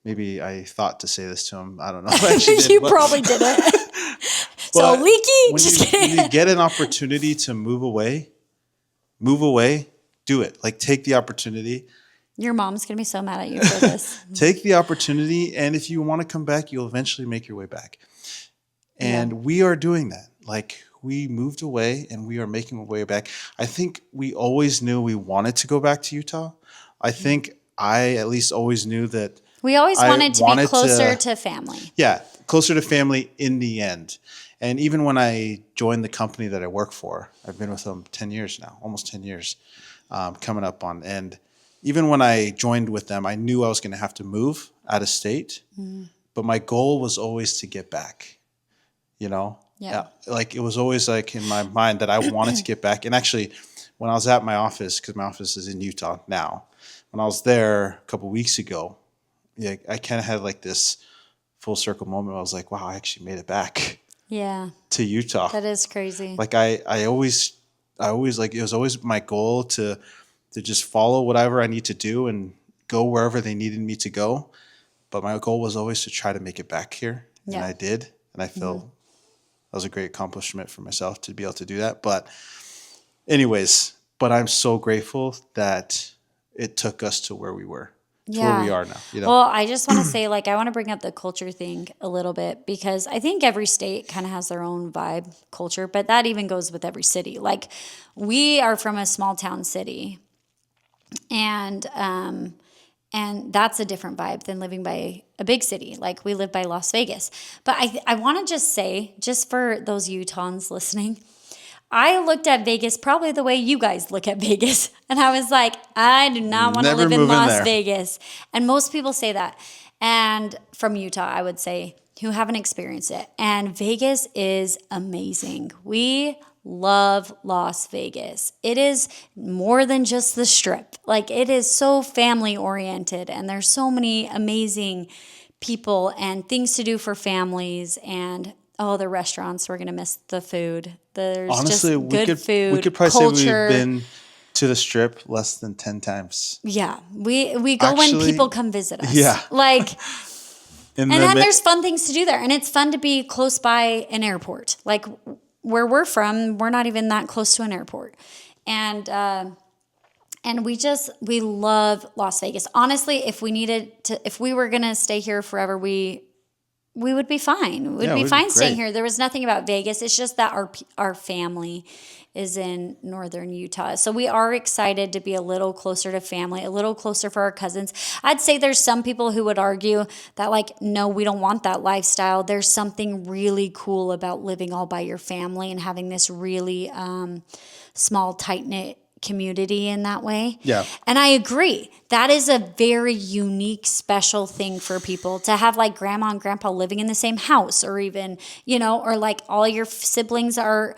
Speaker 1: Maybe I thought to say this to him. I don't know if I actually did.
Speaker 2: You probably didn't. So leaky.
Speaker 1: When you get an opportunity to move away, do it. Like, take the opportunity.
Speaker 2: Your mom's going to be so mad at you for this.
Speaker 1: Take the opportunity, and if you want to come back, you'll eventually make your way back. And we are doing that. Like, we moved away, and we are making our way back. I think we always knew we wanted to go back to Utah. I think I at least always knew that
Speaker 2: we always wanted to be closer to family.
Speaker 1: Yeah, closer to family in the end. And even when I joined the company that I work for, I've been with them 10 years now, almost 10 years coming up on. And even when I joined with them, I knew I was going to have to move out of state. But my goal was always to get back, you know? Yeah. Like, it was always like in my mind that I wanted to get back. And actually, when I was at my office, because my office is in Utah now, when I was there a couple of weeks ago, I kind of had like this full circle moment. I was like, wow, I actually made it back to Utah.
Speaker 2: That is crazy.
Speaker 1: Like I always like, it was always my goal to just follow whatever I need to do and go wherever they needed me to go. But my goal was always to try to make it back here. And I did. And I felt that was a great accomplishment for myself to be able to do that. But anyways, I'm so grateful that it took us to where we were. Where we are now.
Speaker 2: Well, I just want to say, like, I want to bring up the culture thing a little bit, because I think every state kind of has their own vibe culture, but that even goes with every city. Like, we are from a small town city, and that's a different vibe than living by a big city. Like, we live by Las Vegas. But I want to just say, just for those Utahns listening, I looked at Vegas probably the way you guys look at Vegas. And I was like, I do not want to live in Las Vegas. And most people say that. And from Utah, I would say, who haven't experienced it. And Vegas is amazing. We love Las Vegas. It is more than just the Strip. Like, it is so family oriented. And there's so many amazing people and things to do for families. And the restaurants, we're going to miss the food. There's honestly, just good food. We could probably culture.
Speaker 1: Say we've been to the Strip less than 10 times.
Speaker 2: Yeah. We go when people come visit us. Yeah. Like, and then there's fun things to do there. And it's fun to be close by an airport. Like, where we're from, we're not even that close to an airport. And we love Las Vegas. Honestly, if we were going to stay here forever, we would be fine. We'd be fine staying here. There was nothing about Vegas. It's just that our family is in northern Utah. So we are excited to be a little closer to family, a little closer for our cousins. I'd say there's some people who would argue that, like, no, we don't want that lifestyle. There's something really cool about living all by your family and having this really small, tight-knit community in that way. Yeah. And I agree. That is a very unique, special thing for people to have, like, grandma and grandpa living in the same house, or even, or like all your siblings are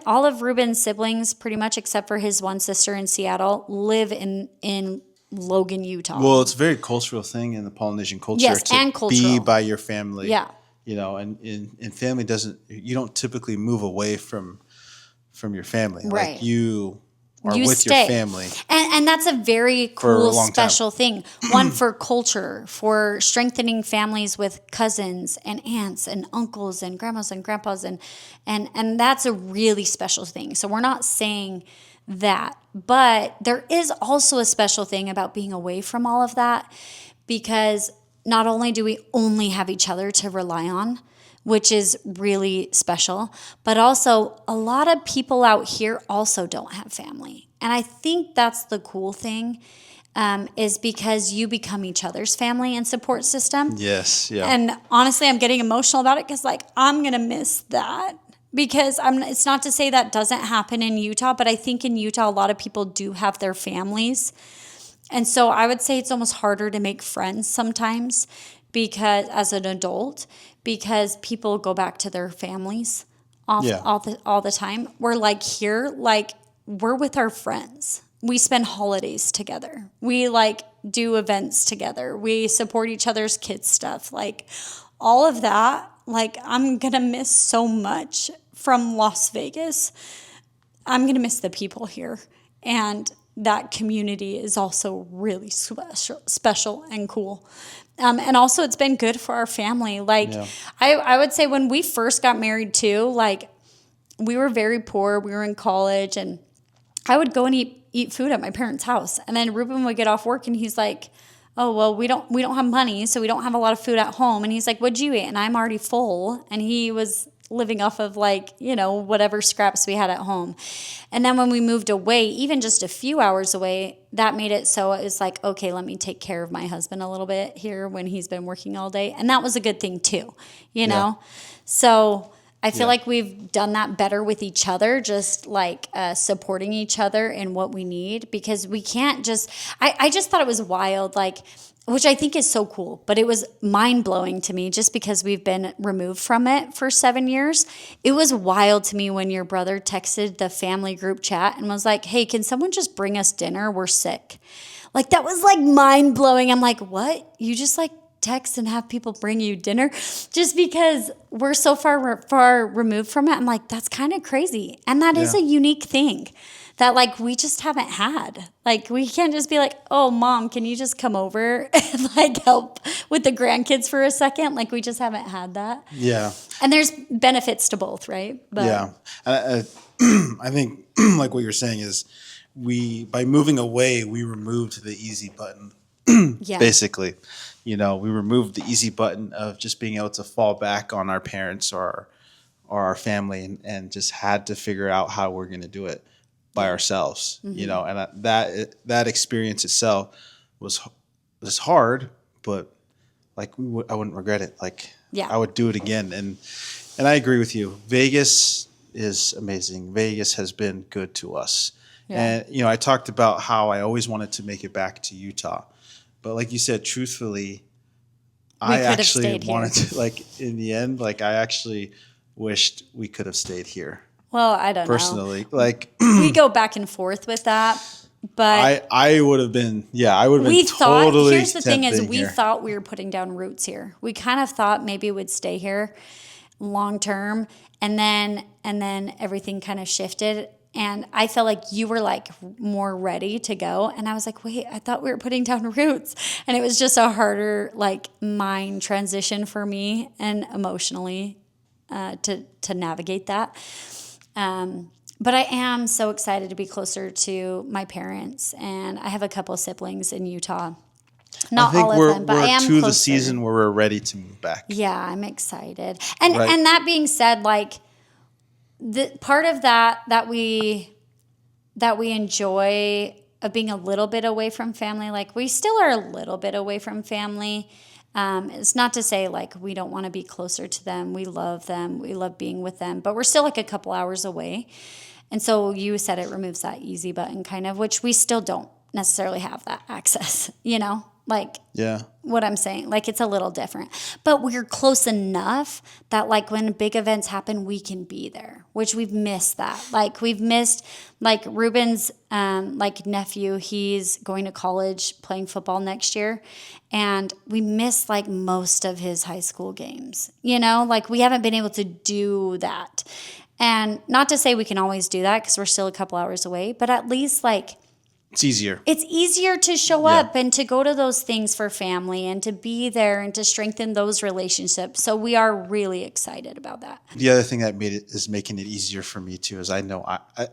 Speaker 2: all of Ruben's siblings, pretty much except for his one sister in Seattle, live in Logan, Utah.
Speaker 1: Well, it's a very cultural thing in the Polynesian culture to be by your family. Yeah. And in family you don't typically move away from your family. Right. Like, you with stay. Your family.
Speaker 2: And that's a very cool, special thing. One, for culture, for strengthening families with cousins and aunts and uncles and grandmas and grandpas. And that's a really special thing. So we're not saying that. But there is also a special thing about being away from all of that, because not only do we only have each other to rely on, which is really special, but also a lot of people out here also don't have family. And I think that's the cool thing, is because you become each other's family and support system.
Speaker 1: Yes, yeah.
Speaker 2: And honestly, I'm getting emotional about it, because, like, I'm going to miss that. Because it's not to say that doesn't happen in Utah, but I think in Utah, a lot of people do have their families. And so I would say it's almost harder to make friends sometimes, because as an adult, because people go back to their families all the time. We're like here, like, we're with our friends. We spend holidays together. We, like, do events together. We support each other's kids' stuff. Like, all of that, like, I'm going to miss so much from Las Vegas. I'm going to miss the people here. And that community is also really special and cool. And also, it's been good for our family. Like, I would say when we first got married too, like, we were very poor. We were in college, and I would go and eat food at my parents' house. And then Ruben would get off work, and he's like, oh, well, we don't have money, so we don't have a lot of food at home. And he's like, what'd you eat? And I'm already full. And he was living off of, like, whatever scraps we had at home. And then when we moved away, even just a few hours away, that made it so it was like, okay, let me take care of my husband a little bit here when he's been working all day. And that was a good thing too, know? So I feel like we've done that better with each other, just like supporting each other in what we need, because we can't just, I just thought it was wild. Like, which I think is so cool, but it was mind blowing to me just because we've been removed from it for 7 years. It was wild to me when your brother texted the family group chat and was like, hey, can someone just bring us dinner? We're sick. Like, that was like mind blowing. I'm like, what? You just like text and have people bring you dinner just because we're so far removed from it? I'm like, that's kind of crazy. And that is a unique thing that like we just haven't had. Like, we can't just be like, oh, Mom, can you just come over and like help with the grandkids for a second? Like, we just haven't had that.
Speaker 1: Yeah.
Speaker 2: And there's benefits to both, right? But
Speaker 1: yeah. I think like what you're saying is by moving away, we removed the easy button. Basically, we removed the easy button of just being able to fall back on our parents or our family and just had to figure out how we're going to do it by ourselves, and that experience itself was hard, but like I wouldn't regret it. Like I would do it again. And I agree with you. Vegas is amazing. Vegas has been good to us. Yeah. And, I talked about how I always wanted to make it back to Utah, but like you said, truthfully, I actually wanted to, like, in the end, like I actually wished we could have stayed here.
Speaker 2: Well, I don't know.
Speaker 1: Personally, like
Speaker 2: we go back and forth with that, but
Speaker 1: I would have been, I would have been totally.
Speaker 2: Here's the thing: is we thought we were putting down roots here. We kind of thought maybe we'd stay here long term, and then everything kind of shifted. And I felt like you were like more ready to go, and I was like, wait, I thought we were putting down roots, and it was just a harder like mind transition for me and emotionally to navigate that. But I am so excited to be closer to my parents, and I have a couple siblings in Utah. Not all of them, but I am closer.
Speaker 1: We're to the season where we're ready to move back.
Speaker 2: Yeah, I'm excited. And that being said, like the part of that we enjoy of being a little bit away from family, like we still are a little bit away from family. It's not to say like we don't want to be closer to them. We love them. We love being with them, but we're still like a couple hours away. And so you said it removes that easy button kind of, which we still don't necessarily have that access, like what I'm saying, like it's a little different, but we're close enough that like when big events happen, we can be there, which we've missed that. Like we've missed like Ruben's like nephew, he's going to college playing football next year. And we missed like most of his high school games, like we haven't been able to do that. And not to say we can always do that because we're still a couple hours away, but at least like
Speaker 1: it's easier.
Speaker 2: It's easier to show up and to go to those things for family and to be there and to strengthen those relationships. So we are really excited about that.
Speaker 1: The other thing that is making it easier for me too is I know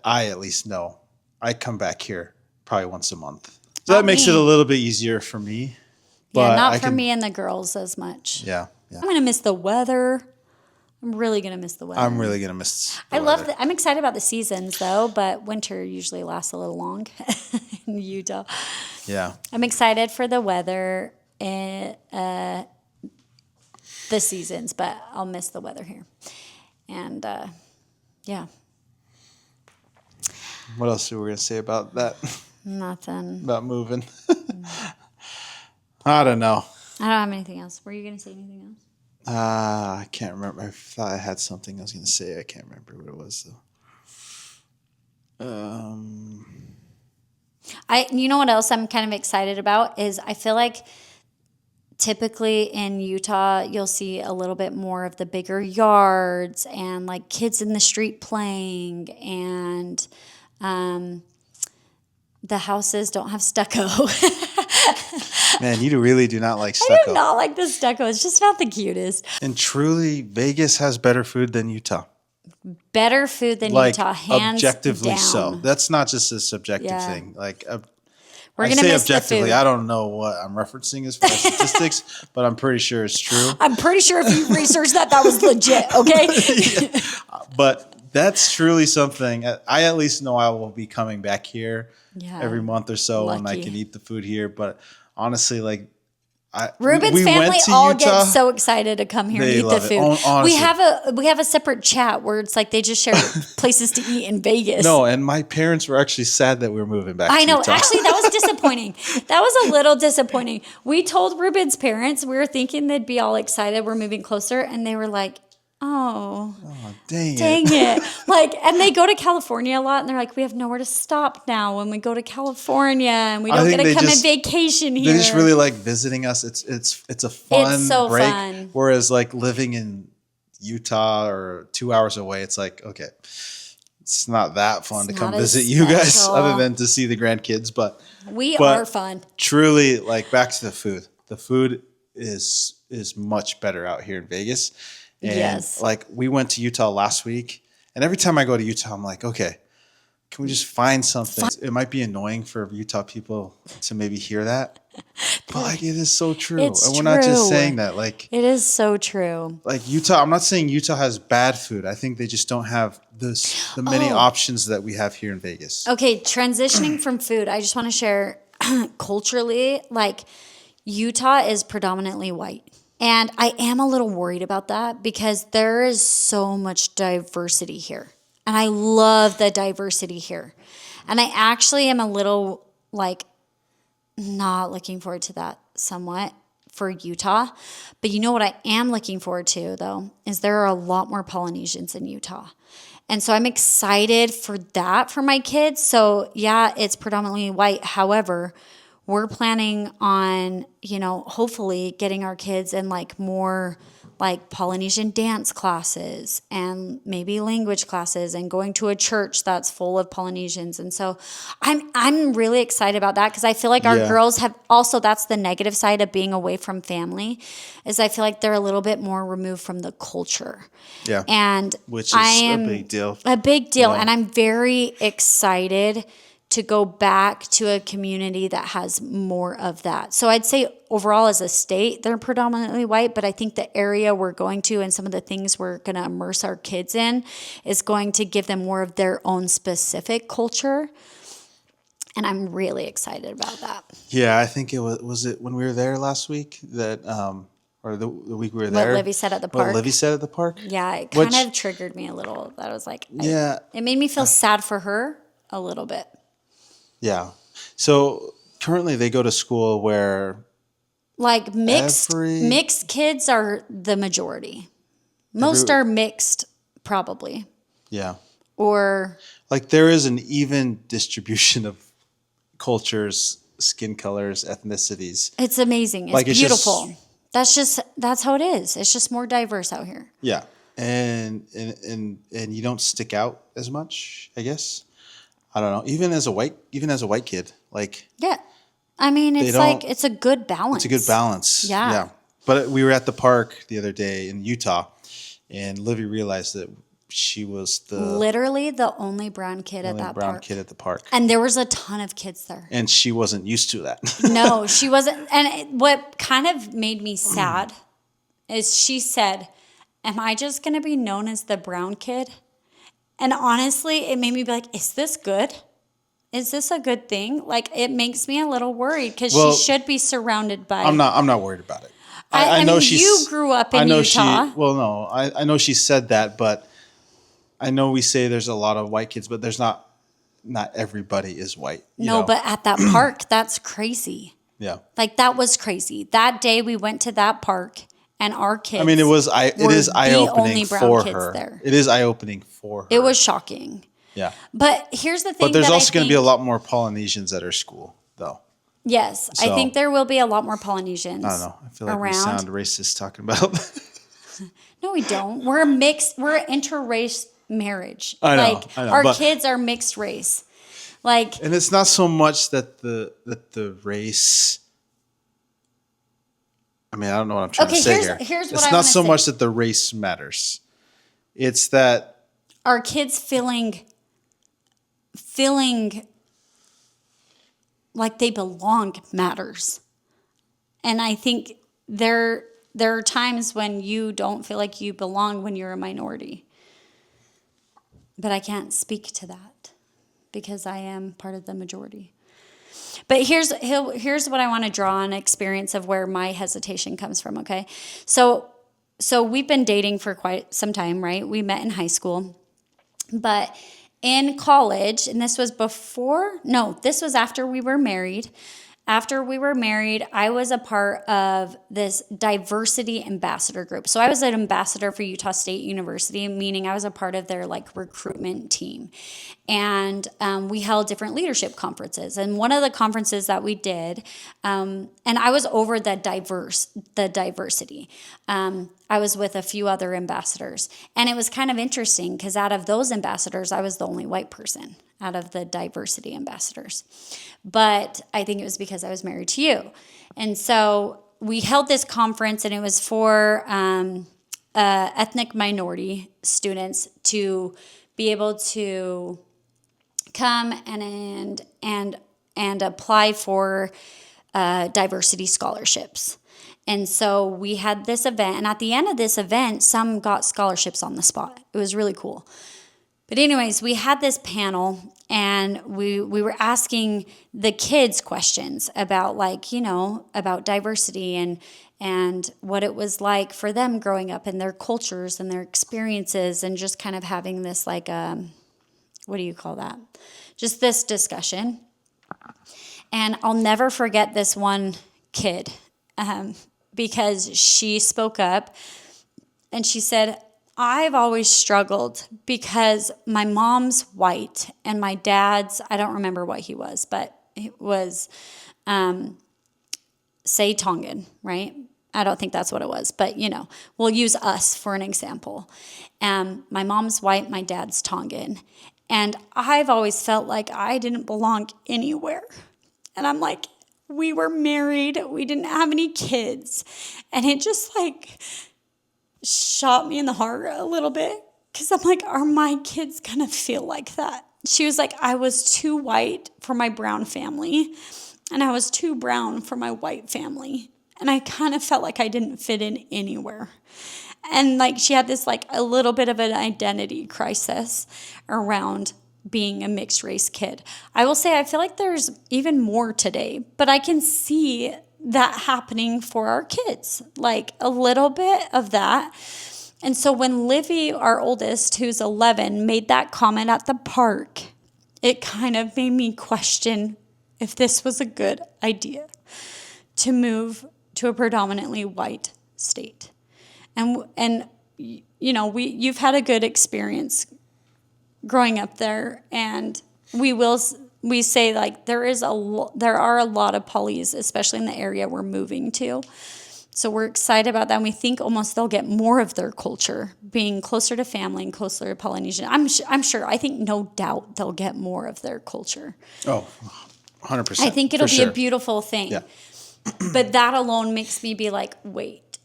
Speaker 1: I at least know I come back here probably once a month. So that makes it a little bit easier for me.
Speaker 2: But not for me and the girls as much.
Speaker 1: Yeah.
Speaker 2: I'm going to miss the weather. I'm really going to miss the weather.
Speaker 1: I'm really going to miss the weather.
Speaker 2: I'm excited about the seasons, though, but winter usually lasts a little long in Utah.
Speaker 1: Yeah.
Speaker 2: I'm excited for the weather and the seasons, but I'll miss the weather here. And, yeah.
Speaker 1: What else were we going to say about that?
Speaker 2: Nothing.
Speaker 1: About moving? I don't know.
Speaker 2: I don't have anything else. Were you going to say anything else?
Speaker 1: I can't remember. I thought I had something I was going to say. I can't remember what it was though.
Speaker 2: You know what else I'm kind of excited about is I feel like typically in Utah you'll see a little bit more of the bigger yards and like kids in the street playing, and the houses don't have stucco.
Speaker 1: Man, you really do not like stucco.
Speaker 2: I do not like the stucco. It's just not the cutest.
Speaker 1: And truly, Vegas has better food than Utah.
Speaker 2: Better food than Utah, hands
Speaker 1: objectively
Speaker 2: down.
Speaker 1: So. That's not just a subjective thing. Like
Speaker 2: we're gonna miss
Speaker 1: objectively.
Speaker 2: the food.
Speaker 1: I don't know what I'm referencing as far as statistics, but I'm pretty sure it's true.
Speaker 2: I'm pretty sure if you researched that was legit. Okay.
Speaker 1: But that's truly something. I at least know I will be coming back here every month or so, and I can eat the food here. But honestly, like
Speaker 2: Ruben's family all gets so excited to come here and eat the food. Honestly. We have a separate chat where it's like they just share places to eat in Vegas.
Speaker 1: No, and my parents were actually sad that we were moving back.
Speaker 2: I know.
Speaker 1: Utah.
Speaker 2: Actually, that was disappointing. That was a little disappointing. We told Ruben's parents we were thinking they'd be all excited we're moving closer, and they were like, "Oh,
Speaker 1: dang
Speaker 2: it!" Like, and they go to California a lot, and they're like, "We have nowhere to stop now when we go to California, and we don't get to come on vacation here."
Speaker 1: They just really like visiting us. It's a fun break.
Speaker 2: Fun.
Speaker 1: Whereas like living in Utah or 2 hours away, it's like, okay, it's not that fun to come visit you guys, other than to see the grandkids. But
Speaker 2: we are fun.
Speaker 1: Truly, like back to the food. The food is much better out here in Vegas. And
Speaker 2: yes.
Speaker 1: Like we went to Utah last week, and every time I go to Utah, I'm like, okay, can we just find something? It might be annoying for Utah people to maybe hear that, but like it is so true. And we're not just saying that. Like
Speaker 2: it is so true.
Speaker 1: Like Utah, I'm not saying Utah has bad food. I think they just don't have the many options that we have here in Vegas.
Speaker 2: Okay, transitioning from food, I just want to share culturally, like Utah is predominantly white. And I am a little worried about that because there is so much diversity here. And I love the diversity here. And I actually am a little like not looking forward to that somewhat for Utah. But you know what I am looking forward to though, is there are a lot more Polynesians in Utah. And so I'm excited for that for my kids. So yeah, it's predominantly white. However, we're planning on, hopefully getting our kids in like more like Polynesian dance classes and maybe language classes and going to a church that's full of Polynesians. And so I'm really excited about that because I feel like our girls have also, that's the negative side of being away from family, is I feel like they're a little bit more removed from the culture.
Speaker 1: Yeah.
Speaker 2: And
Speaker 1: which is a big deal.
Speaker 2: A big deal. Yeah. And I'm very excited to go back to a community that has more of that. So I'd say overall as a state, they're predominantly white, but I think the area we're going to and some of the things we're going to immerse our kids in is going to give them more of their own specific culture. And I'm really excited about that.
Speaker 1: Yeah, I think it was it when we were there last week that, or the week we were there.
Speaker 2: What Livy said at the park.
Speaker 1: What Livy said at the park?
Speaker 2: Yeah, it kind of triggered me a little. That was like, it made me feel sad for her a little bit.
Speaker 1: Yeah. So currently they go to school where
Speaker 2: like mixed kids are the majority. Most are mixed probably.
Speaker 1: Yeah.
Speaker 2: Or
Speaker 1: like there is an even distribution of cultures, skin colors, ethnicities.
Speaker 2: It's amazing. It's like, beautiful. That's how it is. It's just more diverse out here.
Speaker 1: Yeah. And you don't stick out as much, I guess. I don't know. Even as a white kid, like
Speaker 2: I mean, it's a good balance.
Speaker 1: It's a good balance. Yeah. But we were at the park the other day in Utah, and Livy realized that she was
Speaker 2: literally the only brown kid at that park. And there was a ton of kids there.
Speaker 1: And she wasn't used to that.
Speaker 2: No, she wasn't. And what kind of made me sad is she said, "Am I just going to be known as the brown kid?" And honestly, it made me be like, is this good? Is this a good thing? Like, it makes me a little worried because she should be surrounded by...
Speaker 1: I'm not worried about it.
Speaker 2: I know you grew up in Utah.
Speaker 1: I know she said that, but I know we say there's a lot of white kids, but there's not everybody is white.
Speaker 2: No, but at that park, that's crazy.
Speaker 1: Yeah.
Speaker 2: Like, that was crazy. That day we went to that park... And our kids.
Speaker 1: I mean, it is eye-opening for her. There. It is eye-opening for her.
Speaker 2: It was shocking.
Speaker 1: Yeah.
Speaker 2: But here's the thing.
Speaker 1: But there's also going to be a lot more Polynesians at our school, though.
Speaker 2: Yes, so, I think there will be a lot more Polynesians.
Speaker 1: I don't know. I feel like we sound racist talking about that.
Speaker 2: No, we don't. We're mixed. We're interrace marriage.
Speaker 1: I know.
Speaker 2: Our kids are mixed race.
Speaker 1: And it's not so much that the race. I mean, I don't know what I'm trying to say here. It's not so much that the race matters. It's that
Speaker 2: our kids feeling like they belong matters. And I think there are times when you don't feel like you belong when you're a minority. But I can't speak to that because I am part of the majority. But here's what I want to draw an experience of where my hesitation comes from, okay? So we've been dating for quite some time, right? We met in high school. But in college, and this was after we were married. After we were married, I was a part of this diversity ambassador group. So I was an ambassador for Utah State University, meaning I was a part of their like recruitment team. And we held different leadership conferences. And one of the conferences that we did, and I was over the diversity. I was with a few other ambassadors. And it was kind of interesting because out of those ambassadors, I was the only white person out of the diversity ambassadors. But I think it was because I was married to you. And so we held this conference, and it was for ethnic minority students to be able to come and apply for diversity scholarships. And so we had this event, and at the end of this event, some got scholarships on the spot. It was really cool. But anyways, we had this panel, and we were asking the kids questions about about diversity and what it was like for them growing up and their cultures and their experiences, and just kind of having this what do you call that? Just this discussion. And I'll never forget this one kid because she spoke up and she said, I've always struggled because my mom's white and my dad's, I don't remember what he was, but it was, say Tongan, right? I don't think that's what it was, but we'll use us for an example. My mom's white, my dad's Tongan. And I've always felt like I didn't belong anywhere. And I'm like, we were married, we didn't have any kids. And it just shot me in the heart a little bit because I'm like, are my kids going to feel like that? She was like, I was too white for my brown family, and I was too brown for my white family. And I kind of felt like I didn't fit in anywhere. And she had this a little bit of an identity crisis around being a mixed race kid. I will say I feel like there's even more today, but I can see that happening for our kids, a little bit of that. And so when Livy, our oldest, who's 11, made that comment at the park, it kind of made me question if this was a good idea to move to a predominantly white state. And you've had a good experience growing up there, and we say there are a lot of polys, especially in the area we're moving to. So we're excited about that. And we think almost they'll get more of their culture, being closer to family and closer to Polynesian. I'm sure. I think no doubt they'll get more of their culture.
Speaker 1: Oh, 100%.
Speaker 2: I think it'll be a beautiful thing. Yeah. But that alone makes me be like, wait,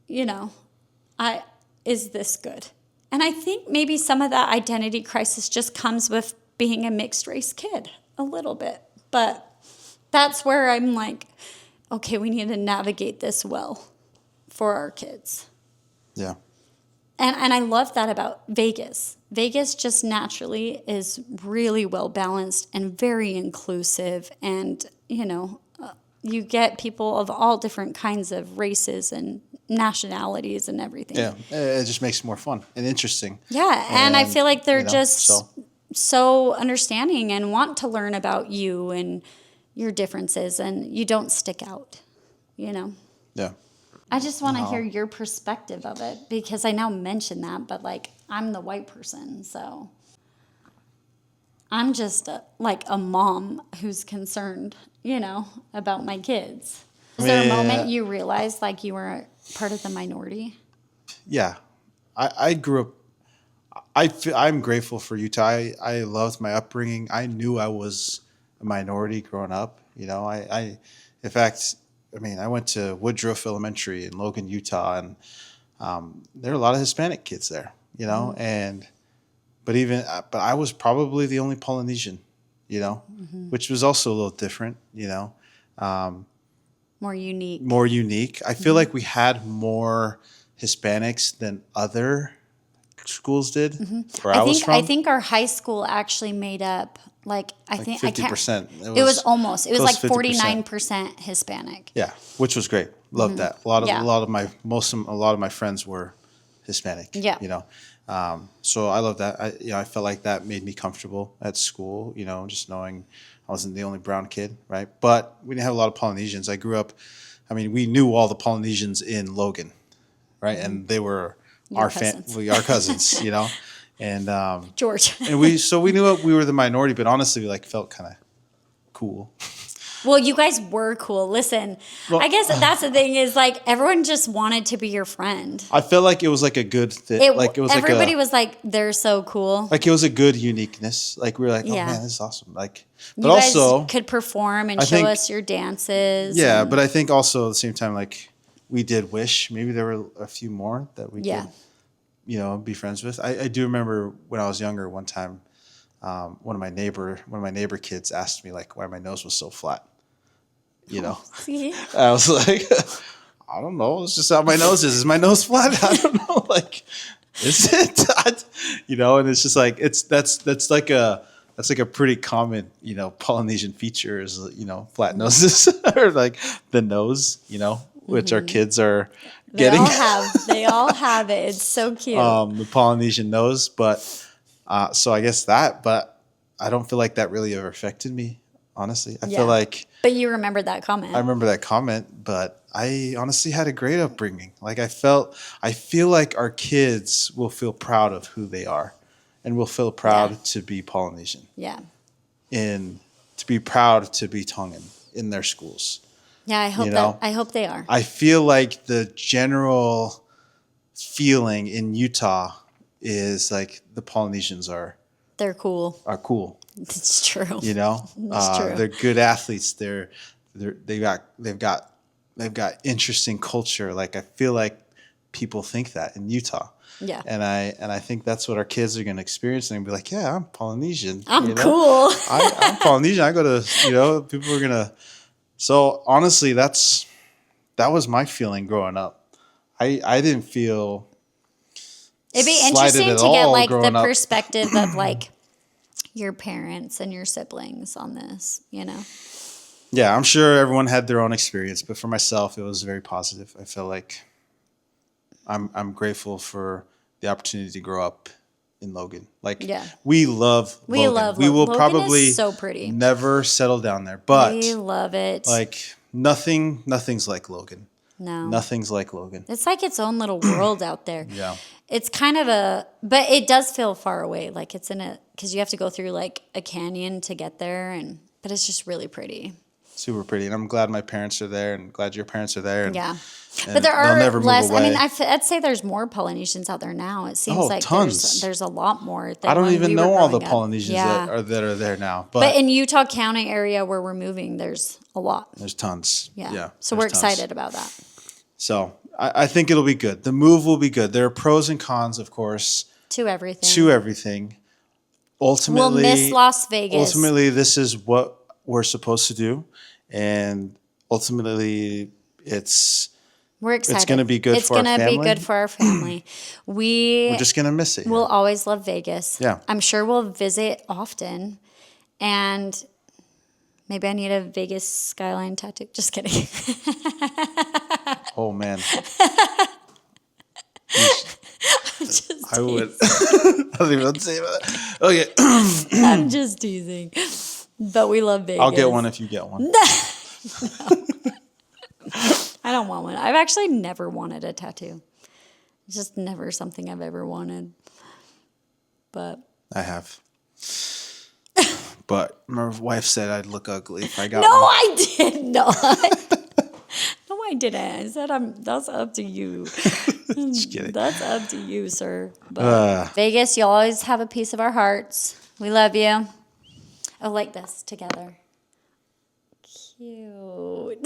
Speaker 2: is this good? And I think maybe some of that identity crisis just comes with being a mixed race kid a little bit. But that's where I'm like, okay, we need to navigate this well for our kids.
Speaker 1: Yeah.
Speaker 2: And I love that about Vegas. Vegas just naturally is really well balanced and very inclusive. And, you get people of all different kinds of races and nationalities and everything.
Speaker 1: Yeah, it just makes it more fun and interesting.
Speaker 2: Yeah, and I feel like they're so understanding and want to learn about you and your differences, and you don't stick out, Yeah. I just want to hear your perspective of it, because I now mention that, but I'm the white person, so I'm just a mom who's concerned, about my kids. Was there a moment you realized you were part of the minority?
Speaker 1: Yeah. I grew up, I'm grateful for Utah. I loved my upbringing. I knew I was a minority growing up. In fact, I went to Woodruff Elementary in Logan, Utah, and there are a lot of Hispanic kids there, mm-hmm. But I was probably the only Polynesian, mm-hmm. which was also a little different,
Speaker 2: more unique.
Speaker 1: More unique. I feel like we had more Hispanics than other schools did. Where
Speaker 2: I
Speaker 1: I was
Speaker 2: think
Speaker 1: from.
Speaker 2: I think our high school actually made up like I think
Speaker 1: 50%.
Speaker 2: It was almost. It was like
Speaker 1: close to 50%.
Speaker 2: 49% Hispanic.
Speaker 1: Yeah, which was great. Loved that. A lot of my friends were Hispanic.
Speaker 2: Yeah.
Speaker 1: You know, so I love that. I felt like that made me comfortable at school. You know, just knowing I wasn't the only brown kid, right? But we didn't have a lot of Polynesians. I grew up. I mean, we knew all the Polynesians in Logan, right? And they were our cousins. You know, and
Speaker 2: George.
Speaker 1: and we knew we were the minority, but honestly, we like felt kind of cool.
Speaker 2: Well, you guys were cool. Listen,
Speaker 1: Well,
Speaker 2: I guess that's the thing is like everyone just wanted to be your friend.
Speaker 1: I felt like it was like a good thing.
Speaker 2: Everybody was like, they're so cool.
Speaker 1: Like it was a good uniqueness. Like we were like, oh
Speaker 2: Yeah.
Speaker 1: man, this is awesome. Like, but
Speaker 2: You guys
Speaker 1: also
Speaker 2: could perform and show
Speaker 1: think-
Speaker 2: us your dances.
Speaker 1: yeah. But I think also at the same time, like we did wish maybe there were a few more that we could, be friends with. I do remember when I was younger, one time, one of my neighbor kids asked me like why my nose was so flat. You know,
Speaker 2: See?
Speaker 1: I was like, I don't know. It's just how my nose is. Is my nose flat? I don't know. Like, is it? And it's just like that's like a pretty common Polynesian feature is flat noses or like the nose which our kids are getting.
Speaker 2: They all have it. It's so cute.
Speaker 1: The Polynesian nose, but so I guess that, but I don't feel like that really ever affected me. Honestly, I feel like.
Speaker 2: But you remembered that comment.
Speaker 1: I remember that comment, but I honestly had a great upbringing. Like I feel like our kids will feel proud of who they are, and will feel proud to be Polynesian.
Speaker 2: Yeah.
Speaker 1: And to be proud to be Tongan in their schools.
Speaker 2: Yeah, I hope they are.
Speaker 1: I feel like the general feeling in Utah is like the Polynesians
Speaker 2: They're cool.
Speaker 1: Are cool.
Speaker 2: It's true.
Speaker 1: It's true. They're good athletes. They've got interesting culture. Like I feel like people think that in Utah.
Speaker 2: Yeah.
Speaker 1: And I think that's what our kids are going to experience. And be like, yeah, I'm Polynesian.
Speaker 2: I'm cool.
Speaker 1: I'm Polynesian. I go to people are gonna. So honestly, that was my feeling growing up. I didn't feel.
Speaker 2: It'd be interesting to get like the perspective of like your parents and your siblings on this,
Speaker 1: Yeah, I'm sure everyone had their own experience, but for myself, it was very positive. I feel like I'm grateful for the opportunity to grow up in Logan. Like, we love Logan. We will
Speaker 2: Logan
Speaker 1: probably
Speaker 2: is so pretty.
Speaker 1: Never settle down there, but
Speaker 2: we love it.
Speaker 1: Like nothing's like Logan.
Speaker 2: No,
Speaker 1: nothing's like Logan.
Speaker 2: It's like its own little world out there.
Speaker 1: Yeah.
Speaker 2: It's kind of but it does feel far away. Like it's because you have to go through like a canyon to get there, but it's just really pretty.
Speaker 1: Super pretty, and I'm glad my parents are there, and glad your parents are there. And,
Speaker 2: but there are less.
Speaker 1: I mean,
Speaker 2: I'd say there's more Polynesians out there now. It seems like
Speaker 1: tons.
Speaker 2: There's a lot more.
Speaker 1: I don't even know all the Polynesians that are there now.
Speaker 2: But in Utah County area where we're moving, there's a lot.
Speaker 1: There's tons. Yeah.
Speaker 2: So we're excited about that.
Speaker 1: So I think it'll be good. The move will be good. There are pros and cons, of course.
Speaker 2: To everything.
Speaker 1: Ultimately,
Speaker 2: we'll miss Las Vegas.
Speaker 1: Ultimately, this is what we're supposed to do. And ultimately, we're excited. It's going to be good for our family.
Speaker 2: It's going to be good for our family. We're
Speaker 1: just going to miss it.
Speaker 2: We'll always love Vegas.
Speaker 1: Yeah.
Speaker 2: I'm sure we'll visit often. And maybe I need a Vegas skyline tattoo. Just kidding.
Speaker 1: Oh, man.
Speaker 2: I
Speaker 1: would. I don't even know what to say about that. Okay.
Speaker 2: I'm just teasing. But we love Vegas.
Speaker 1: I'll get one if you get one.
Speaker 2: No. I don't want one. I've actually never wanted a tattoo. It's just never something I've ever wanted. But
Speaker 1: I have. But my wife said I'd look ugly if I got
Speaker 2: one.
Speaker 1: No,
Speaker 2: I did not. No, I didn't. I said that's up to you.
Speaker 1: Just kidding.
Speaker 2: That's up to you, sir. But Vegas, you'll always have a piece of our hearts. We love you. Oh, like this together. Cute.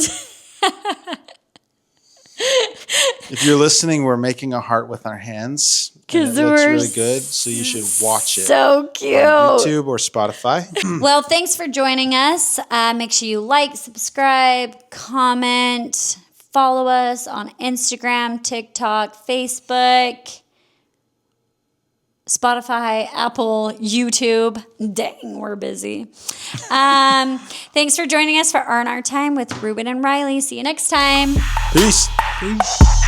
Speaker 1: If you're listening, we're making a heart with our hands. Because it looks really good, so you should watch it.
Speaker 2: So cute.
Speaker 1: On YouTube or Spotify.
Speaker 2: Well, thanks for joining us. Make sure you like, subscribe, comment, follow us on Instagram, TikTok, Facebook. Spotify, Apple, YouTube. Dang, we're busy. Thanks for joining us for R&R Time with Ruben and RyLee. See you next time.
Speaker 1: Peace.
Speaker 2: Peace.